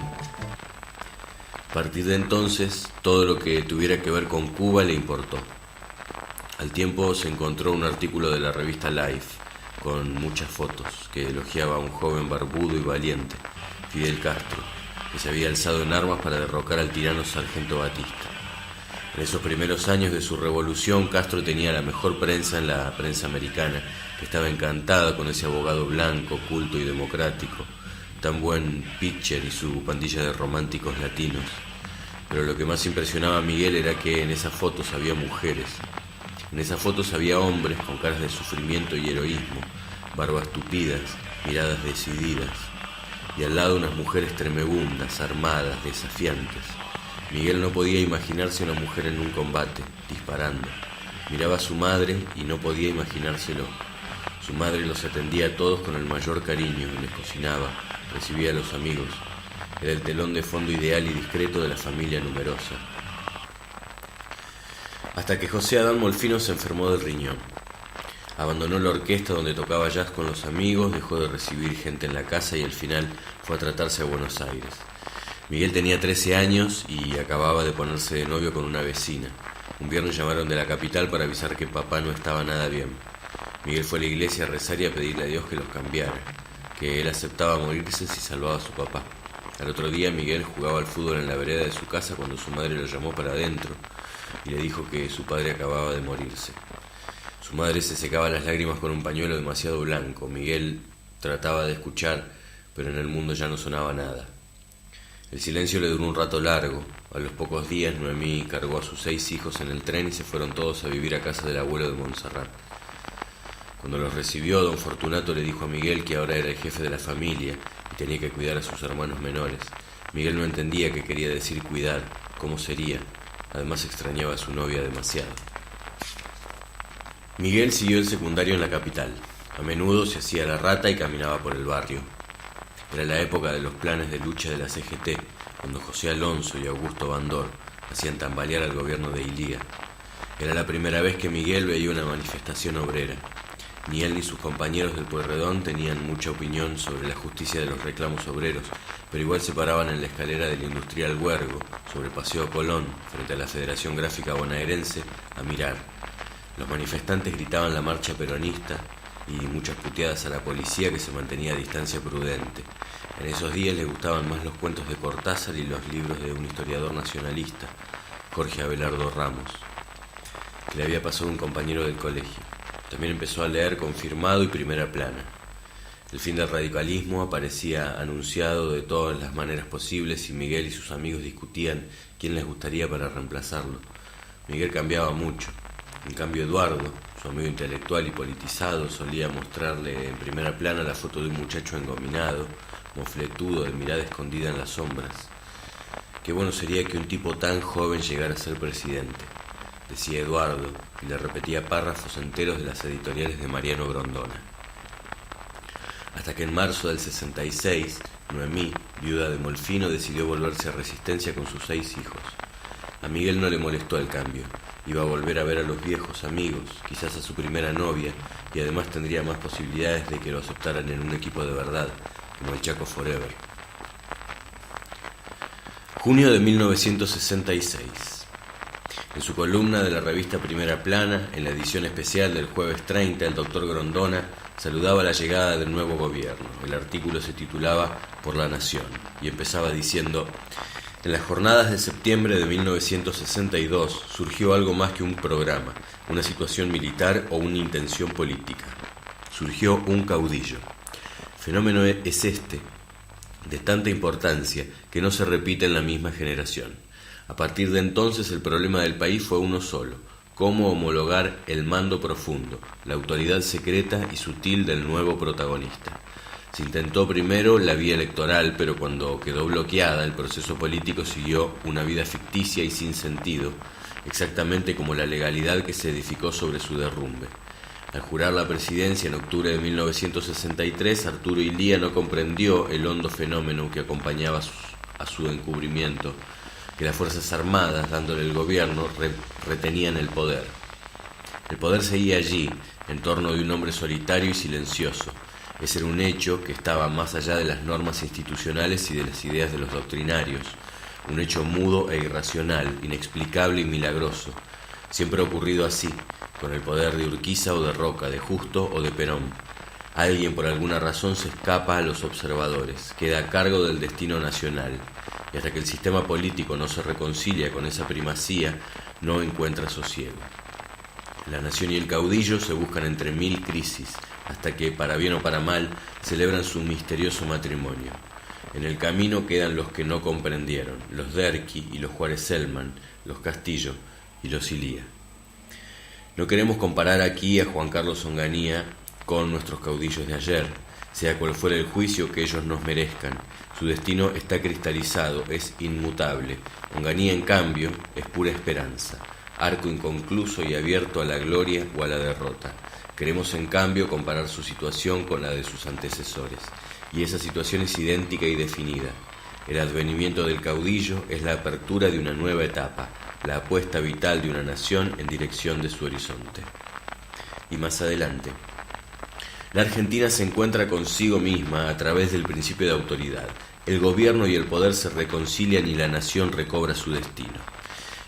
A partir de entonces, todo lo que tuviera que ver con Cuba le importó. Al tiempo se encontró un artículo de la revista Life, con muchas fotos, que elogiaba a un joven barbudo y valiente, Fidel Castro, que se había alzado en armas para derrocar al tirano Sargento Batista. En esos primeros años de su revolución, Castro tenía la mejor prensa en la prensa americana, que estaba encantada con ese abogado blanco, culto y democrático, tan buen pitcher y su pandilla de románticos latinos. Pero lo que más impresionaba a Miguel era que en esas fotos había mujeres. En esas fotos había hombres con caras de sufrimiento y heroísmo, barbas tupidas, miradas decididas, y al lado unas mujeres tremebundas, armadas, desafiantes. Miguel no podía imaginarse una mujer en un combate, disparando. Miraba a su madre y no podía imaginárselo. Su madre los atendía a todos con el mayor cariño, les cocinaba, recibía a los amigos. Era el telón de fondo ideal y discreto de la familia numerosa. Hasta que José Adán Molfino se enfermó del riñón. Abandonó la orquesta donde tocaba jazz con los amigos, dejó de recibir gente en la casa y al final fue a tratarse a Buenos Aires. Miguel tenía 13 años y acababa de ponerse de novio con una vecina. Un viernes llamaron de la capital para avisar que papá no estaba nada bien. Miguel fue a la iglesia a rezar y a pedirle a Dios que los cambiara, que él aceptaba morirse si salvaba a su papá. Al otro día Miguel jugaba al fútbol en la vereda de su casa cuando su madre lo llamó para adentro y le dijo que su padre acababa de morirse. Su madre se secaba las lágrimas con un pañuelo demasiado blanco. Miguel trataba de escuchar, pero en el mundo ya no sonaba nada. El silencio le duró un rato largo. A los pocos días Noemí cargó a sus 6 hijos en el tren y se fueron todos a vivir a casa del abuelo de Montserrat. Cuando los recibió, don Fortunato le dijo a Miguel que ahora era el jefe de la familia y tenía que cuidar a sus hermanos menores. Miguel no entendía qué quería decir cuidar, cómo sería. Además extrañaba a su novia demasiado. Miguel siguió el secundario en la capital. A menudo se hacía la rata y caminaba por el barrio. Era la época de los planes de lucha de la CGT, cuando José Alonso y Augusto Bandor hacían tambalear al gobierno de Iliga. Era la primera vez que Miguel veía una manifestación obrera. Ni él ni sus compañeros del Pueyrredón tenían mucha opinión sobre la justicia de los reclamos obreros, pero igual se paraban en la escalera del Industrial Huergo, sobre Paseo Colón, frente a la Federación Gráfica Bonaerense, a mirar. Los manifestantes gritaban la marcha peronista y muchas puteadas a la policía que se mantenía a distancia prudente. En esos días les gustaban más los cuentos de Cortázar y los libros de un historiador nacionalista, Jorge Abelardo Ramos, que le había pasado un compañero del colegio. También empezó a leer Confirmado y Primera Plana. El fin del radicalismo aparecía anunciado de todas las maneras posibles y Miguel y sus amigos discutían quién les gustaría para reemplazarlo. Miguel cambiaba mucho. En cambio Eduardo, su amigo intelectual y politizado, solía mostrarle en primera plana la foto de un muchacho engominado, mofletudo, de mirada escondida en las sombras. Qué bueno sería que un tipo tan joven llegara a ser presidente, decía Eduardo, y le repetía párrafos enteros de las editoriales de Mariano Grondona. Hasta que en marzo del 66, Noemí, viuda de Molfino, decidió volverse a Resistencia con sus 6 hijos. A Miguel no le molestó el cambio. Iba a volver a ver a los viejos amigos, quizás a su primera novia, y además tendría más posibilidades de que lo aceptaran en un equipo de verdad, como el Chaco Forever. Junio de 1966. En su columna de la revista Primera Plana, en la edición especial del jueves 30, el doctor Grondona saludaba la llegada del nuevo gobierno. El artículo se titulaba Por la Nación y empezaba diciendo: En las jornadas de septiembre de 1962 surgió algo más que un programa, una situación militar o una intención política. Surgió un caudillo. El fenómeno es este, de tanta importancia que no se repite en la misma generación. A partir de entonces el problema del país fue uno solo: cómo homologar el mando profundo, la autoridad secreta y sutil del nuevo protagonista. Se intentó primero la vía electoral, pero cuando quedó bloqueada, el proceso político siguió una vida ficticia y sin sentido, exactamente como la legalidad que se edificó sobre su derrumbe. Al jurar la presidencia en octubre de 1963, Arturo Illia no comprendió el hondo fenómeno que acompañaba a su encubrimiento, que las Fuerzas Armadas, dándole el gobierno, retenían el poder. El poder seguía allí, en torno de un hombre solitario y silencioso. Ese era un hecho que estaba más allá de las normas institucionales y de las ideas de los doctrinarios, un hecho mudo e irracional, inexplicable y milagroso. Siempre ha ocurrido así, con el poder de Urquiza o de Roca, de Justo o de Perón. Alguien por alguna razón se escapa a los observadores, queda a cargo del destino nacional, y hasta que el sistema político no se reconcilia con esa primacía, no encuentra sosiego. La nación y el caudillo se buscan entre mil crisis, hasta que, para bien o para mal, celebran su misterioso matrimonio. En el camino quedan los que no comprendieron, los Derqui y los Juárez-Selman, los Castillo y los Illia. No queremos comparar aquí a Juan Carlos Onganía con nuestros caudillos de ayer, sea cual fuera el juicio que ellos nos merezcan. Su destino está cristalizado, es inmutable. Onganía, en cambio, es pura esperanza, arco inconcluso y abierto a la gloria o a la derrota. Queremos, en cambio, comparar su situación con la de sus antecesores, y esa situación es idéntica y definida. El advenimiento del caudillo es la apertura de una nueva etapa, la apuesta vital de una nación en dirección de su horizonte. Y más adelante, la Argentina se encuentra consigo misma a través del principio de autoridad. El gobierno y el poder se reconcilian y la nación recobra su destino.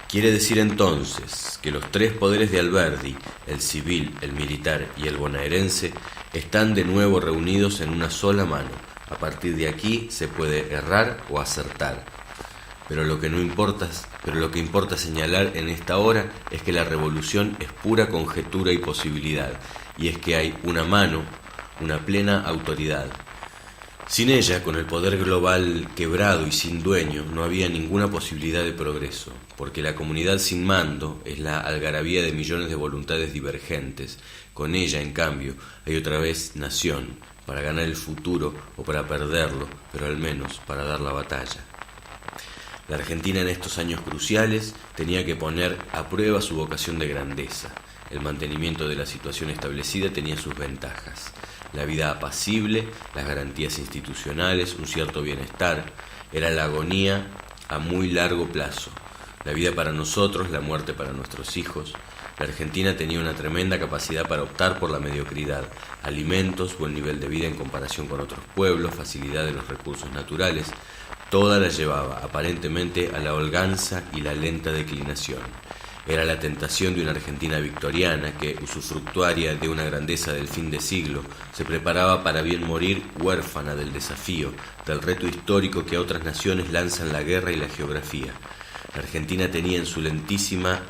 Quiere decir entonces que los tres poderes de Alberdi, el civil, el militar y el bonaerense, están de nuevo reunidos en una sola mano. A partir de aquí se puede errar o acertar. Pero lo que importa señalar en esta hora es que la revolución es pura conjetura y posibilidad, y es que hay una mano, una plena autoridad. Sin ella, con el poder global quebrado y sin dueño, no había ninguna posibilidad de progreso, porque la comunidad sin mando es la algarabía de millones de voluntades divergentes. Con ella, en cambio, hay otra vez nación, para ganar el futuro o para perderlo, pero al menos para dar la batalla. La Argentina en estos años cruciales tenía que poner a prueba su vocación de grandeza. El mantenimiento de la situación establecida tenía sus ventajas. La vida apacible, las garantías institucionales, un cierto bienestar, era la agonía a muy largo plazo. La vida para nosotros, la muerte para nuestros hijos. La Argentina tenía una tremenda capacidad para optar por la mediocridad, alimentos, buen nivel de vida en comparación con otros pueblos, facilidad de los recursos naturales. Toda la llevaba, aparentemente, a la holganza y la lenta declinación. Era la tentación de una Argentina victoriana que, usufructuaria de una grandeza del fin de siglo, se preparaba para bien morir huérfana del desafío, del reto histórico que a otras naciones lanzan la guerra y la geografía. La Argentina tenía en su lentísima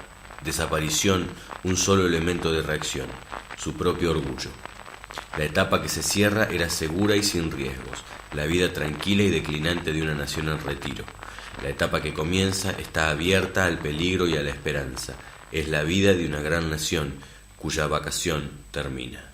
desaparición un solo elemento de reacción, su propio orgullo. La etapa que se cierra era segura y sin riesgos, la vida tranquila y declinante de una nación en retiro. La etapa que comienza está abierta al peligro y a la esperanza. Es la vida de una gran nación cuya vacación termina.